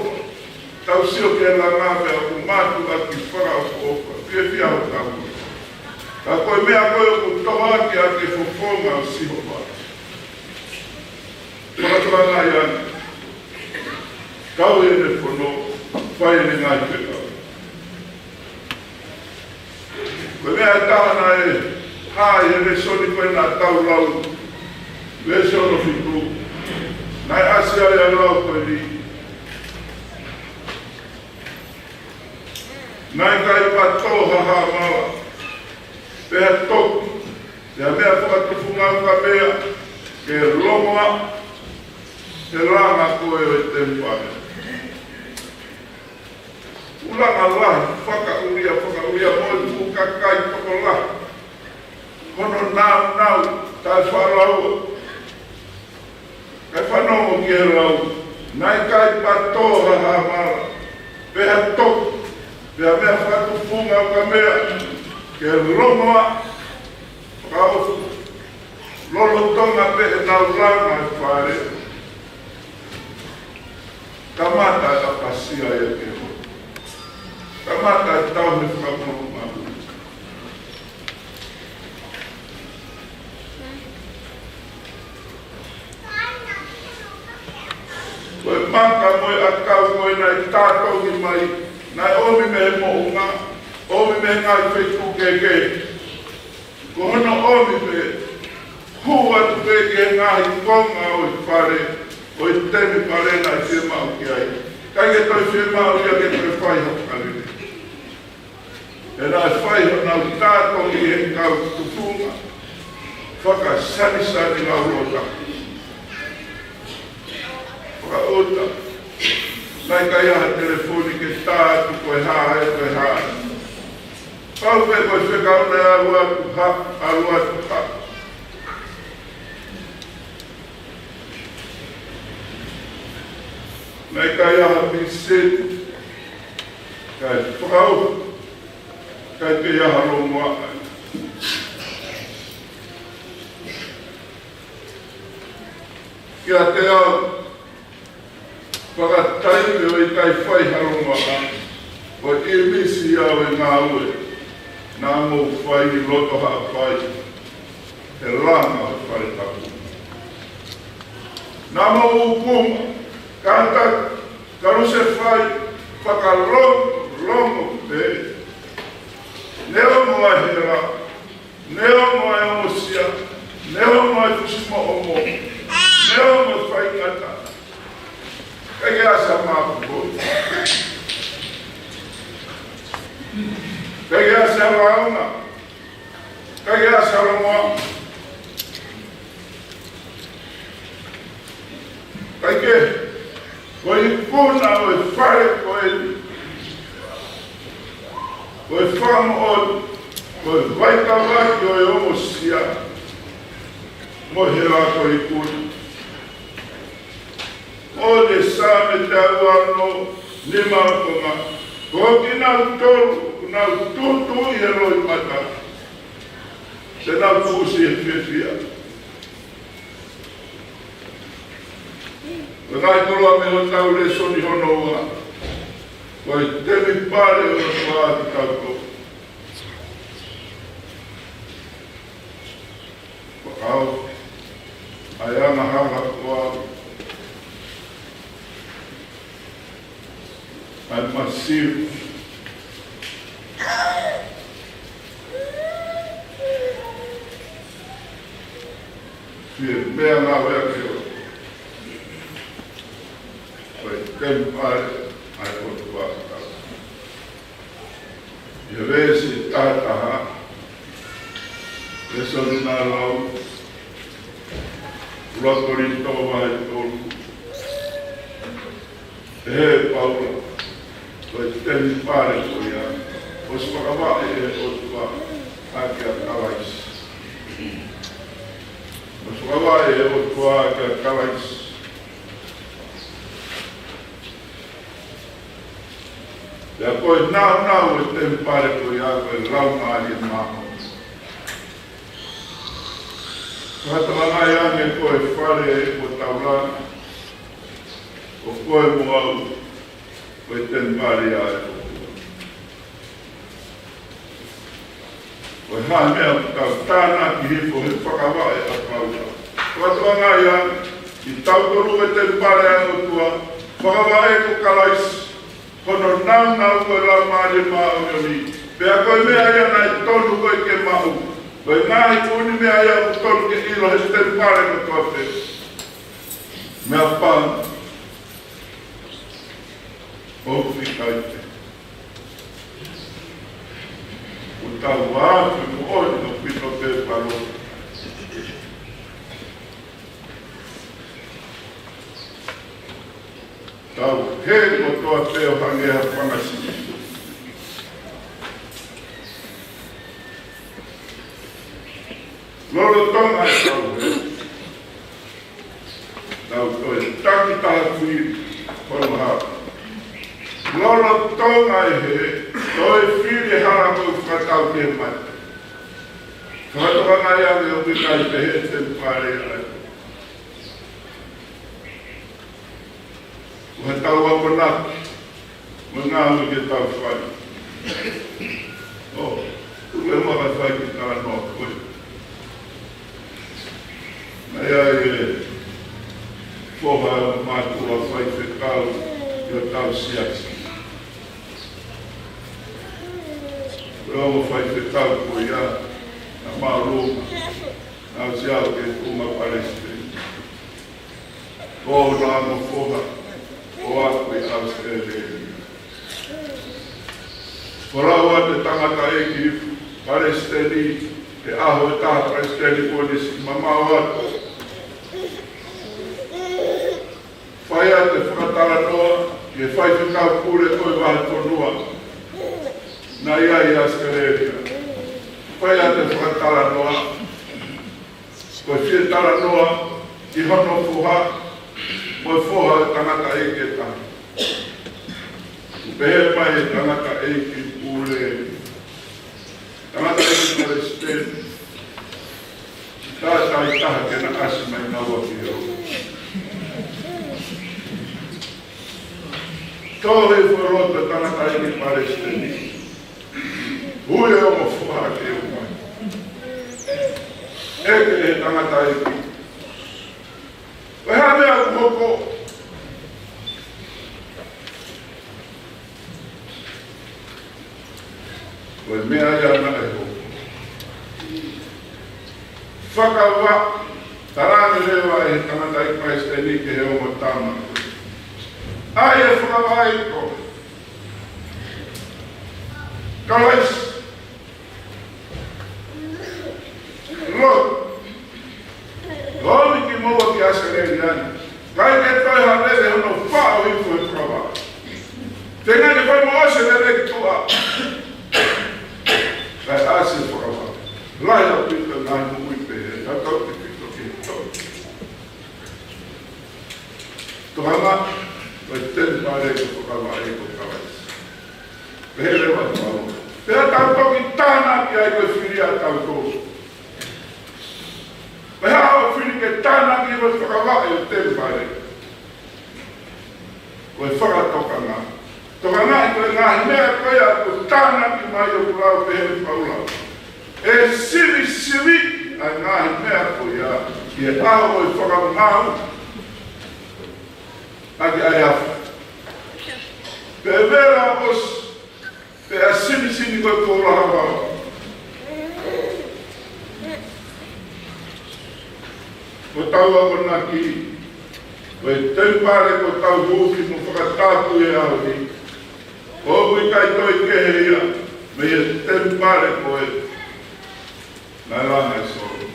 tau sio ke la ngāpe a ku mātu aki whakau whia tau. Ka koe mea koe o kutohaki a te whofonga o Sihova. Whakatua ngai ane. Kau e ne whono, whai e ne ngai whekau. Koe mea tāna e hāi e me soni koe nā tau lau, me sono whiku. Nai asia e alau koe ni. Nai kai patoha ha mawa. Pea toki, te mea whakatufunga ka mea, ke rongoa, te ranga koe o te mpare. Ulanga lahi, whakauria, moi pukakai toko lahi. Kono nau, tai wharaua. Kai whanongo ki e rau, nai kai patoha ha mara. Pea toki, te mea whakatufunga ka mea, ke rongoa, kau lolo tonga pe e nau ranga e whare. Kamata e a pasia e ke ho. Kamata e tau me whakamurunga. Koe maka moe a kau moe nai tātou mai, nai omi me he mo unga, omi me ngai whetu keke. Ko hono omi me hua tu keke ngahi konga o i whare, o i temi pare nai te mau ki ai. Kai ke toi te mau ia ke toi whai hakarere. E nai whai nau tātou i he kau tupunga, whaka sani ngau rota. Whaka ota, Lai ka ia telefoni ke tātu koe hā e koe hā. Pau pe koe whekauna e alua tu ha, alua tu ha. Lai ka ia pisetu. Kai whakau. Kai te ia haro mua. Kia te au. Whakatai me o I kai whai haronga o e misi au e ngā ue nā mō whai I loto haa whai he langa o whai tapu. Nā mō upuma kanta karuse whai whakarongo pe neo moa hera neo moa e osia neo moa e kusima omo neo moa whai ngata Kai asa mapu. Kai asa rauna. Kai asa romoa. Kai ke. Koi puna o e whare koe. Koi whamu o. Koi waika waki o e omosia. Mo hera koi puna. O le sa me te aruano ni makonga. Ko ki nau tolu, nau tutu I he roi mata. Se nau tuusi e whiwhia. Ko ngai toloa me o tau le soni hono ua. Ko I temi pare o tua ati tauko. Ko au, ai ana hanga kua. I'm massive. Mea ngā wea keo. Pai tem pare ai o tua tau. I resi tātaha. Resoni nā lau. Rokori tōwa I tōru. He Paula. Pai temi pare ko ia. O se whakawai e o tua ake a kawais. O se whakawai e o tua ake a kawais. Ia koe nau e temi pare ko ia koe raunga I maho. Whatalangai ane koe whare e ko taurana. O koe muau. Koe ten pare a e o. Koe haa mea tau tāna ki hifo he whakawai a paura. Whatuanga ia, I tautoru e ten pare a o tua, whakawai ko kalais, kono nau koe lau maare maa o ni. Pea koe mea ia nai tonu koe ke mau. Koe ngai kuni mea ia o tonu ke ilo he ten pare ko tua te. Mea pāna. Ofi kaite. O tau ātu mo oi no pito te paro. Tau he o toa teo hangea whangasi. Lolo tonga e tau he. Tau toi taki taha kui kono hapa. Lolo tonga e he, toi whiri hara mau whakatau ke mai. Whakatau ngai ame o pikai te he te pare ai. Whatau ako na, mga ame ke tau whai. Oh, tuwe maka whai ki tara noa koe. Nai ai e, whoha mātua whai whekau, i o tau siasi. Rau fai te tau ko ia, na maru, na ziau ke uma pareste. O ramo foha, o aku I Australia. Korau te tangata e ki paresteni, e aho e taha paresteni ko nisi mamau atu. Whai a te whakatara noa, ke whai whikau kure koe wahe tonua. Na ia i Australia. Whai a te whakatala noa. Koe whie tala noa i hono fuha. Moe fuha e tangata eke tanga. Pehe mai e tangata eke kure. Tangata eke Palestine. Tātai taha kena asi mai naua ki au. Tōhe wharota tangata eke Palestine. Ue o mo fuha ke o mai. Eke e tangata eke. Weha mea kuhoko. Ue mea iana e hoko. Whakawa, tarane rewa e tangata i Palestine ke he o matama. Ai e whakawa i ko. Kalais. Lord. Lord ki moa ki asere iani. Kai ke toi halele hono whao i koe whakawa. Tenga ni whai mo ase lele ki tua. Kai ase whakawa. Lai a pita nai mo uipe e. Atau te pito ki tau. Tuhanga, vai ten pare ko whakawa e ko kawais. Pehele wa tau. Pea tau toki tāna ki ai koe whiria tau tō. Pea hao whiri ke tāna ki koe whakawa e o ten pare. Koe whakatoka ngā. Toka ngā i koe ngā mea koe a koe tāna ki mai o kurau pehele whaulau. E sivi a ngā mea koe a ki e ao e whakamau a ki ai awha. Pe vera os pe a sini koe kōra hawa. Ko tau a kona ki, koe teupare ko tau hūki mo whakatātu e au ni. O kui kai toi kehe ia, me e teupare koe. Nai rana e soro.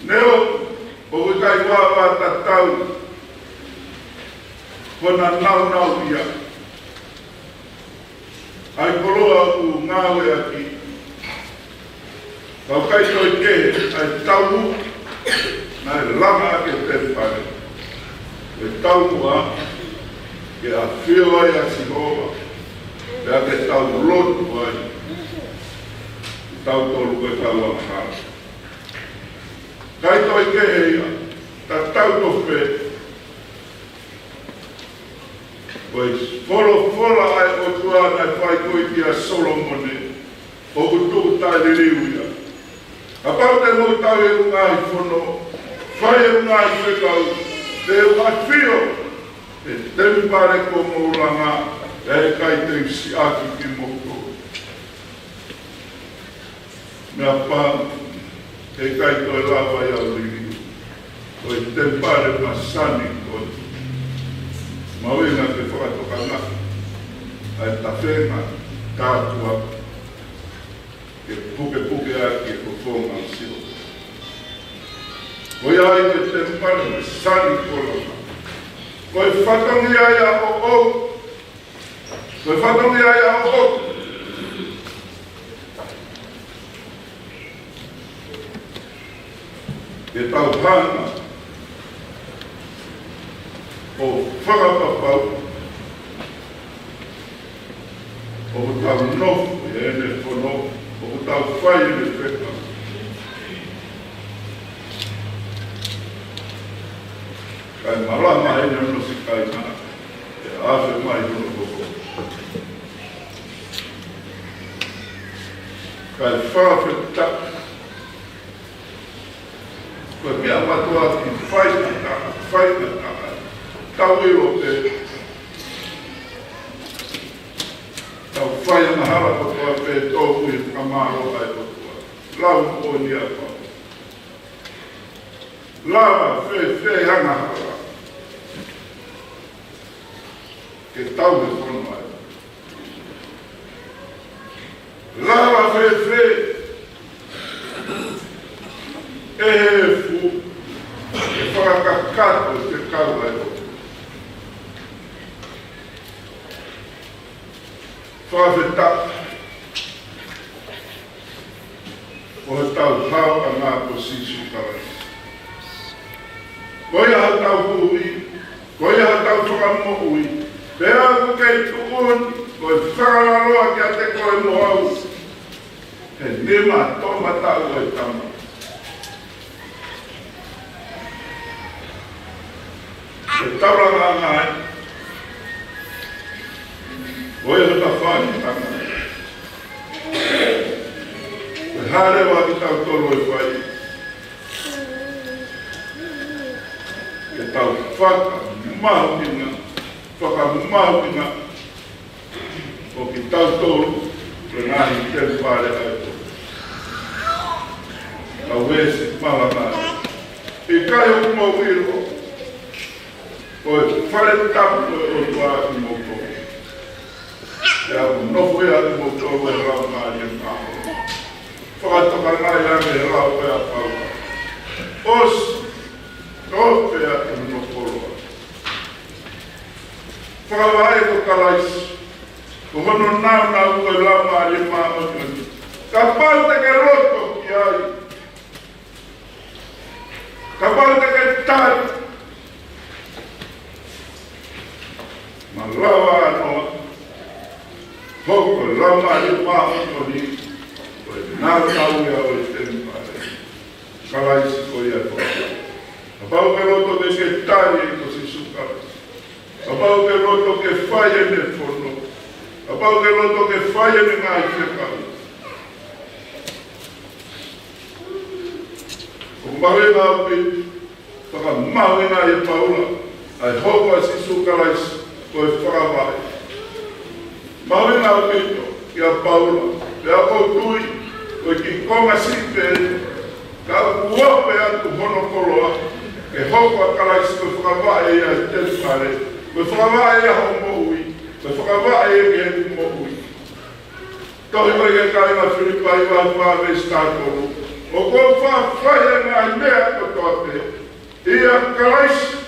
Neo, o kui kai wāwā tatau, kona nau ia. Ai koroa ku ngāwe aki. Kau kai toi kehe, ai tau, nai lama ake te pare. E tau mua, ke a whio ai a sihoa, e a ke tau lotu ai. Tau tolu koe tau a mahara. Kai toi kehe ia, ta tau tope. Pois fola ai o tuana e whai koe ki a Solomone, o utu tai ririu ia. A pau te mo tau e unga i whono, whai e unga i whekau, te unga whio, e temi pare ko mouranga, e kai te usi aki ki moko. Mea pā, e kai toi lawa i au ririu, o e te pare masani koe. Mawina te whakatokanga, ai ta whenga kātua, ke puke a ke kufonga siro. Koe ai te tempare me sani kolona. Koe whatongi ai a o. Koe whatongi ai a o. Ke tau hana, o whakapapau, o tau nofu e ene whono, o tau whai me wheka. Kai marama ene ono si kai mana, e awhe mai ono koko. Kai whawheta, koe mea matua ki whaina tau e o te tau whaia mahara ko toa pe tōku i whakamaro ai ko toa. Lau o ni a wha. Lawa whe hanga hara. Ke tau e whono ai. Lawa whe e he fu e whakakato te kau ai o. Whawheta. O he tau tau a ngā po sisu karai. Koia ha tau hui, koia ha tau whakamohui. Pea ku kei tuun, koe whakararoa kia te koe mohau. He nema toma tau e tama. E tauranga ngai. Koia ha tau whani tama. Koe harewa ki tau tolo e whai. Ke tau whakamahupinga, whakamahupinga o ki tau tolu, ke ngahi te whare ai tolu. Ka wese malangai. I kai o kuma wiro, o e whare tapu o tua i moko. E aku nofu ea i moko e rau ngai e maho. Whakatoka ngai ame e rau e a pauka. Os, no pea e no koroa. Whakawai ko kalaisi. Ko hono nau nau e lama a lima o tuni. Ka paute ke roto ki ai. Ka paute ke tai. Ma lawa anoa. Hoko lama a lima o tuni. Ko e nau nau ea o e tenu pare. Kalaisi ko ia toa. Apau ke roto ke ke tari ko si sukara. Apau ke roto ke whaia ne whono. Apau ke roto ke whaia ne ngā whekau. O mawe ngā pi, whaka mawe ngā e paula, ai hoka si sukarais ko e whakawai. Mawe ngā pito ki a paula, pe a tui, ko ki konga sipe, ka uope atu hono koroa, ke hoko a kalaisi ko whakawai e a te whare, ko whakawai e a ho mohui, ko whakawai e ke he mohui. Tohi mai e kai ngā whiripai wā whāwe stātoru, o ko whawhai e ngā mea ko toate, i a kalaisi,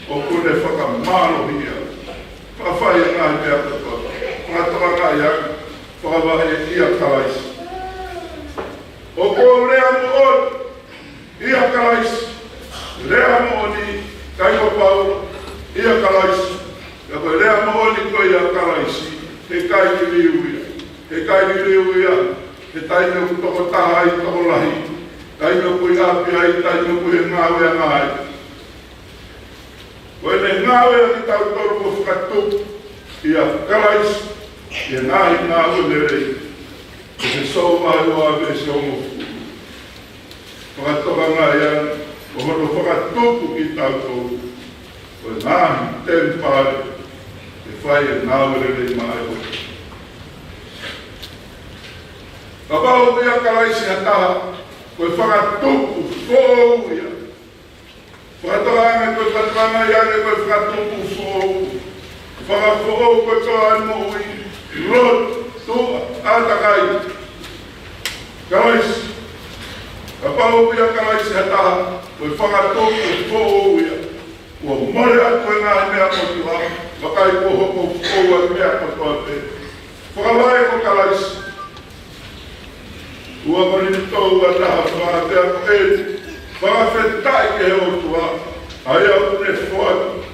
o kune whakamāno hia, whawhai e ngā mea ko toate, whakatoa ngā iang, whakawai e i a kalaisi. O ko rea mo ori, ia kalaisi, rea mooni, kai ko Paulo, ia kalaisi, ia koe rea mooni ko ia kalaisi, he kai ki riuia, he kai ki riuia, he taime ku toko taha i toko lahi, taime ku i api ai, taime ku he ngāwe a ngāi. Koe ne ngāwe a ki tau toru ko whakatu, ia kalaisi, ia ngāhi ngāwe nerei, e se sou mai o ave se omo. Whakatoka ngā ian, o hono whakatuku ki tātou, o ngāhi ten pāre, e whai e ngāwerere mai o. Ka pau mea kalaisi a taha, ko e whakatuku whou ia. Whakatoka anga ko e whakatanga ian e ko e whakatuku whou. Whakawhou ko toa anmo ui, rot, tu, atakai. Kalaisi. Ka pau pia kalaisi hataha, koe whakatoku whou ia. Ua more atu e ngā mea kotua, wakai ko hoko whou a mea kotua te. Whakawai ko kalaisi. Ua marini tau a taha whakatea ko e, whakawhetai ke he otua, ai au ne whoatu,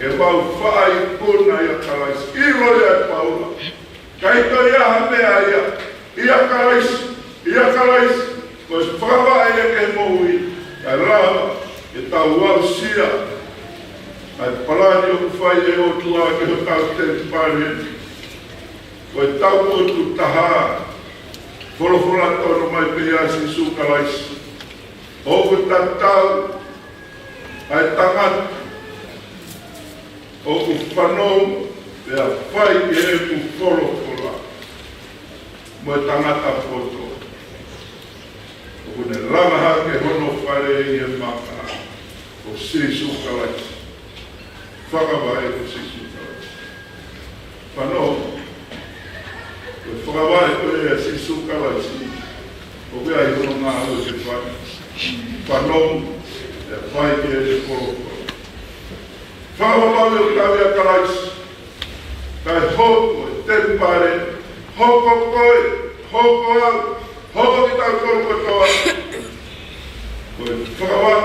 e wau whai kuna ia kalaisi. I roi ai paula, kai to ia mea ia kalaisi, ia kalaisi. Koe whakawai e ke mohui, ai raha, e tau wau sia, ai parani o kuwhai e o tua ke ho tau te pare, koe tau otu taha, wholofora tono mai pe asi sukalaisi, oku tatau, ai tangat, oku whanou, e a whai ke e ku wholofora, mo tangata poto. Kune ramaha ke hono whare i e maka o sisu kalaisi. Whakawai o sisu kalaisi. Whanau, ko whakawai ko e a sisu kalaisi, o ke ai hono ngā o te whare. Whanau, Vai que ele colocou. Fala para o que havia atrás. Cai rouco, tem pare. Rouco coi, rouco que está colocando. Foi fala.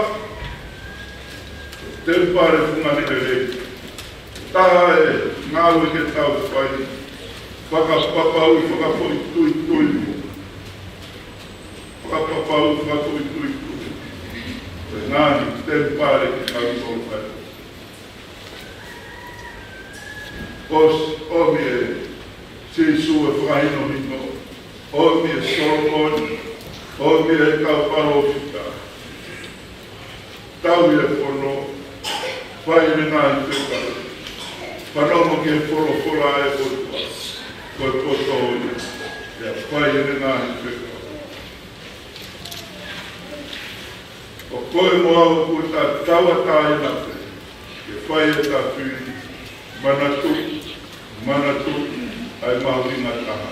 Tem pare fuma nele. Tá mal que está o pai. Faga papau, faga foi tu. Faga papau, faga foi tu. Nani, tem pare que está o pai. Os homem se sua fraino hino, homem Solomon, homem Calparofita, tau e fono, vai menai pecado, panomo que foro fora e botua, foi potoi, vai menai pecado. O coi moa puta tawa tai nate, que vai eta fui, manatu, ai maurina taha.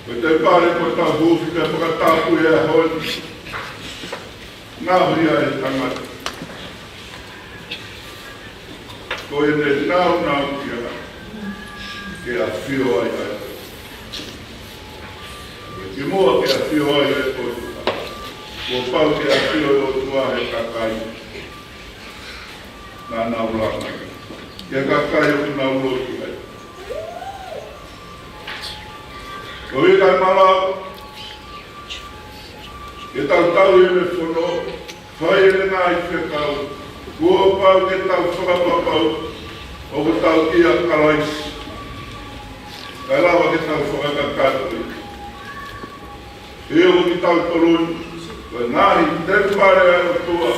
O te pare ko ta hufi te whakatapu e honi, ngā huria e tangata. Ko e ne nau kia, ke a whio ai ai. Ki mua ke a whio ai e kotua, ko pau ke a whio o tua he kakai. Nā naulanga. Ke kakai o ki naulotu hai. Ko i kai mara, ke tau e me whono, whai e me ngā i whekau, kua pau ke tau whakapapau, o ke tau ia karais. Kai lawa ke tau whakakatoi. E o ki tau toruni, ko ngāhi te pare ai o tua,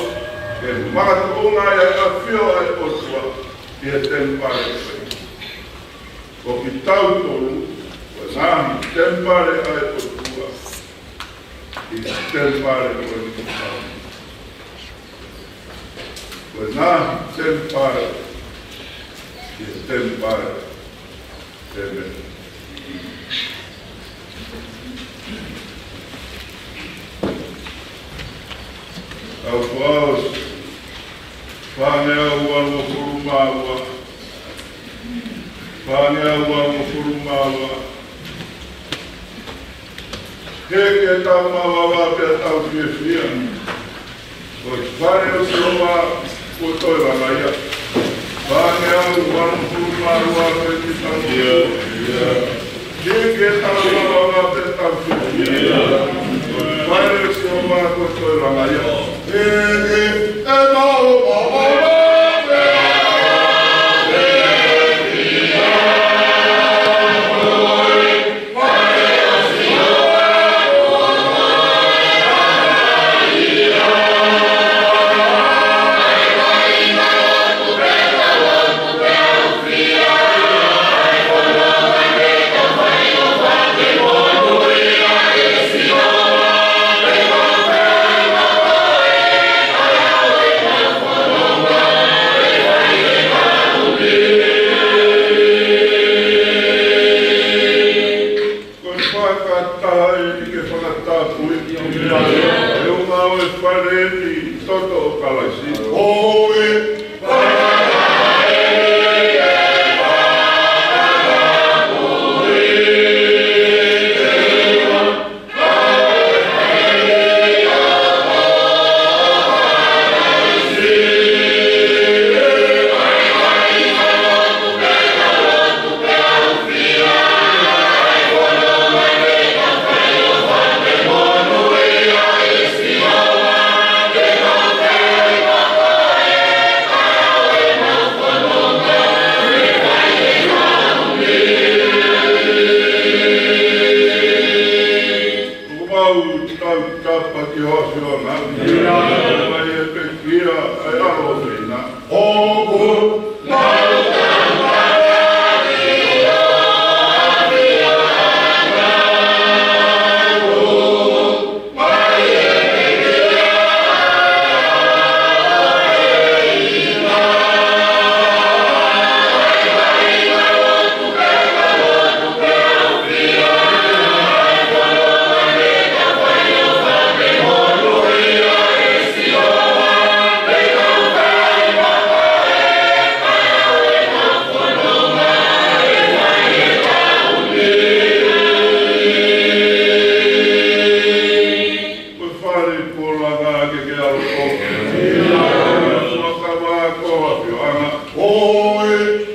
ke makatunga e a whio ai o tua, ki e tempare koe. Ko ki tau toru, ko ngāhi tempare ai o tua, ki tempare koe ni tau. Ko ngāhi tempare, ki tempare te mea. Au kuaos, whānea ua mo furumāua, whānea ua mo furumāua. Heke e tau mawawa pia tau whiawhia, ko whānea o siroa ko toi rangaia. Whānea ua mo furumāua pia ki tau mawawa. Heke e tau mawawa pia tau whiawhia, ko whānea o siroa ko toi rangaia. Yeah. waka ke alo Maka ko pio anga oi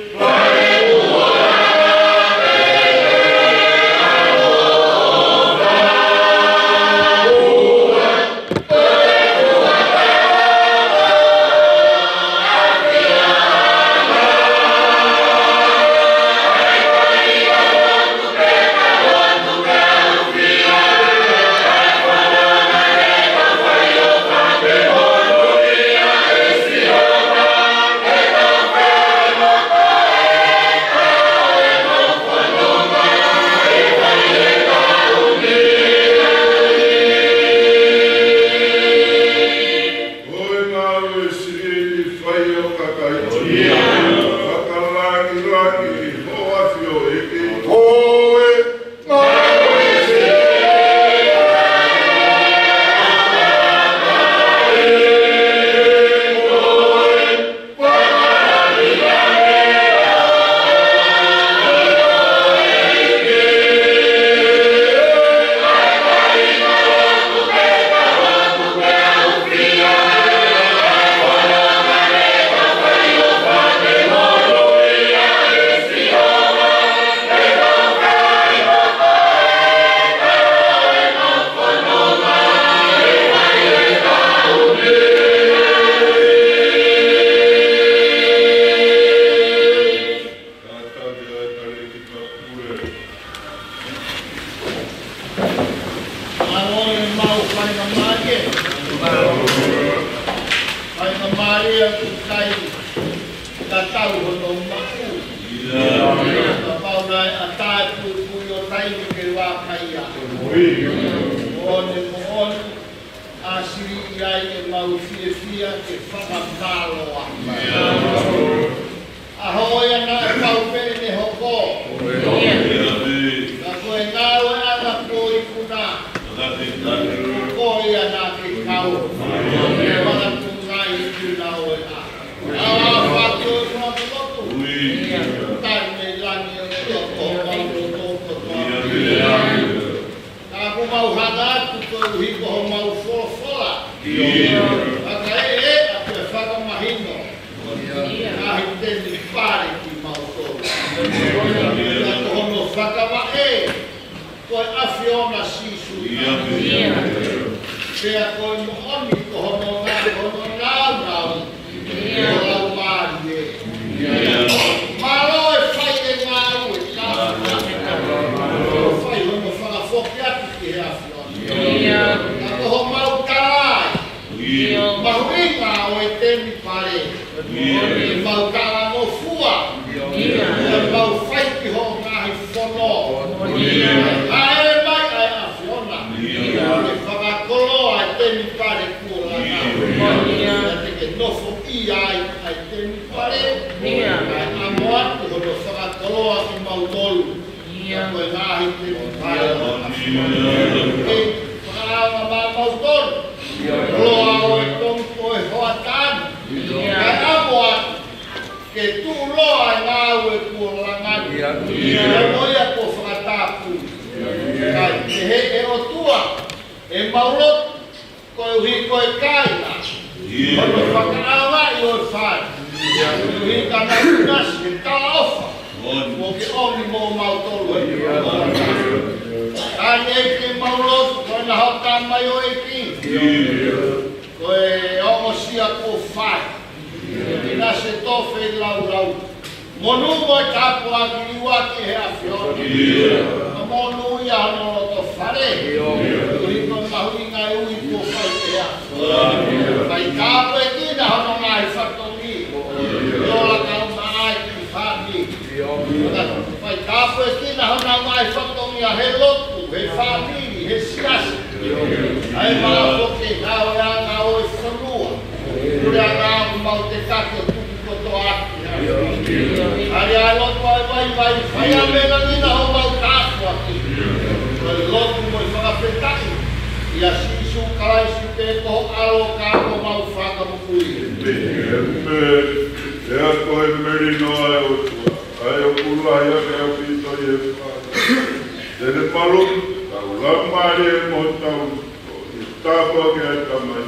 tāpua ke ai tamai.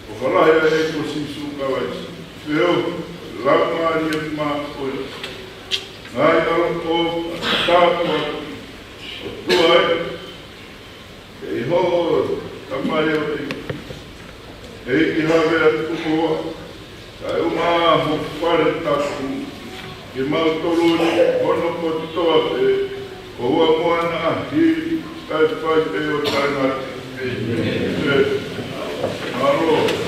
O whalaia e ko sisu kawai. Peo, lama ni ma oe. Ngai aro o tāpua. O tuai. E ho tamai o e. E i hawe atu koa. Kai uma mo whare taku. Ke mau toloni, hono ko toa pe. O ua moana ahi. Kai whai e o tainati. Aro.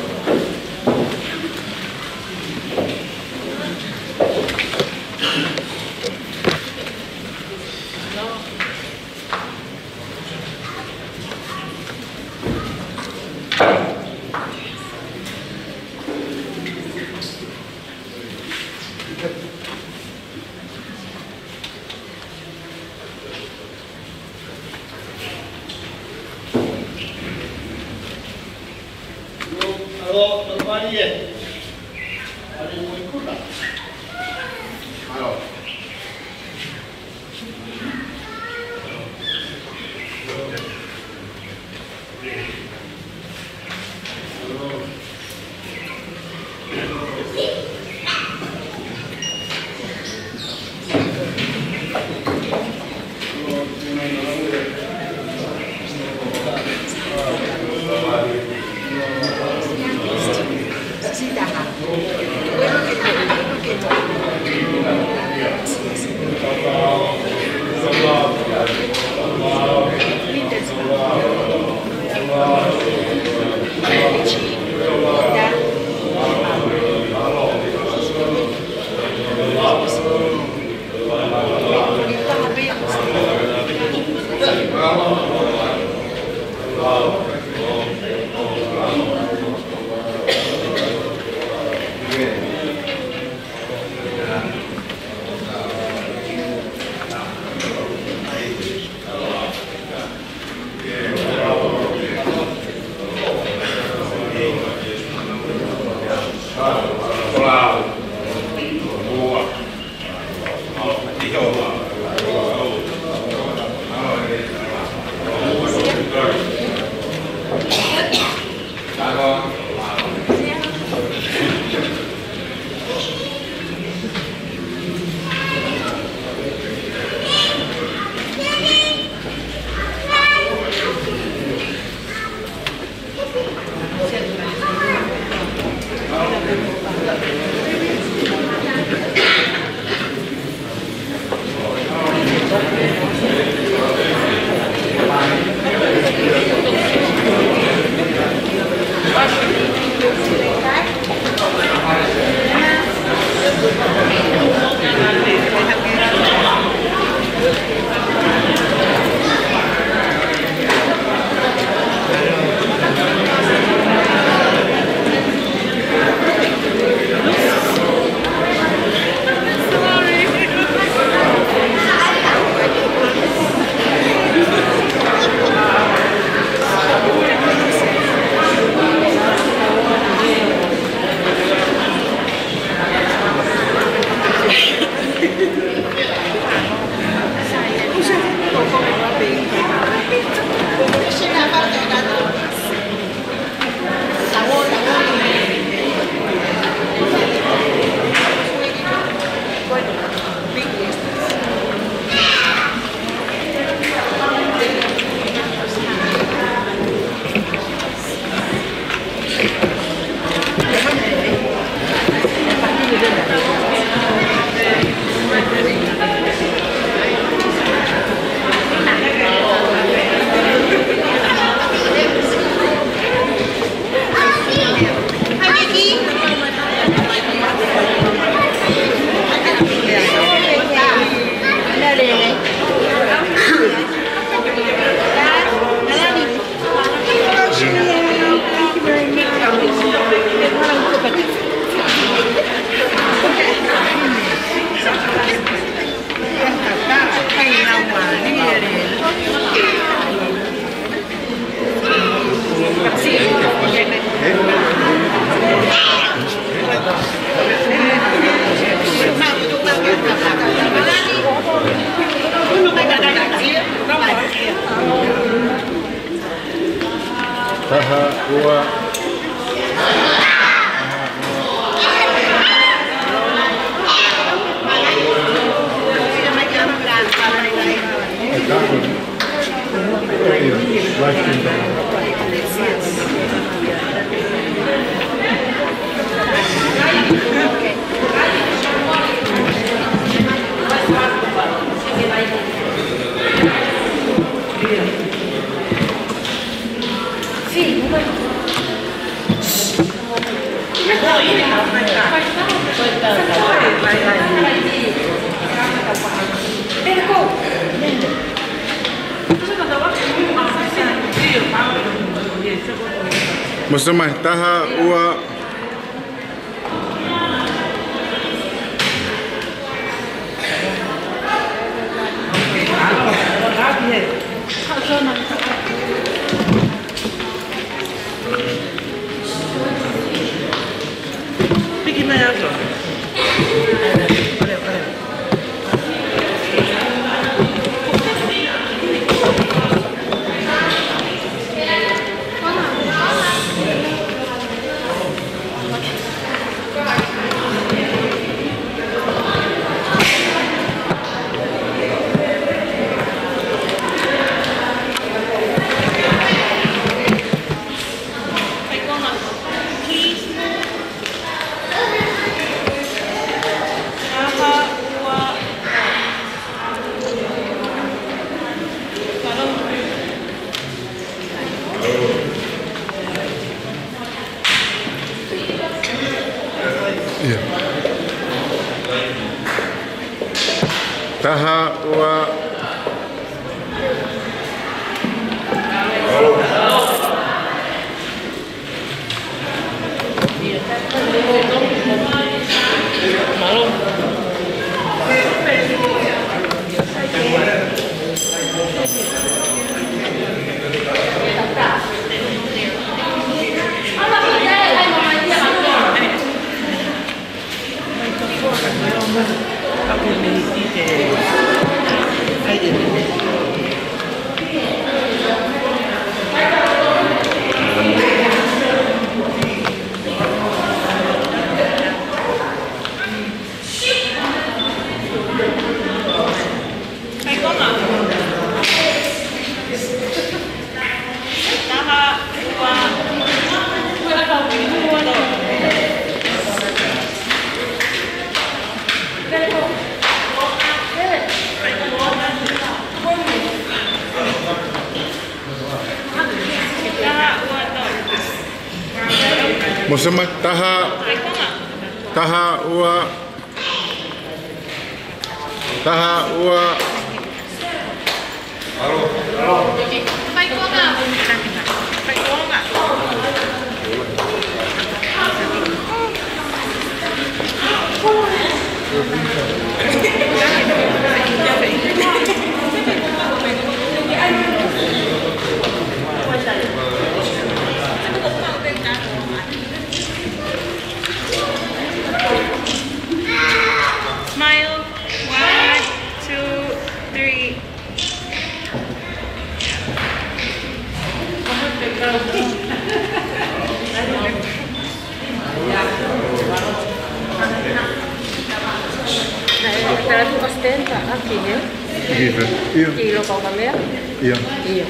Masama taha ua taha ua Masama taha ua Smile. 1, 2, 3. Täällä ostenta aqui, né? Iya. Kilo kau kamera? Iya. Iya.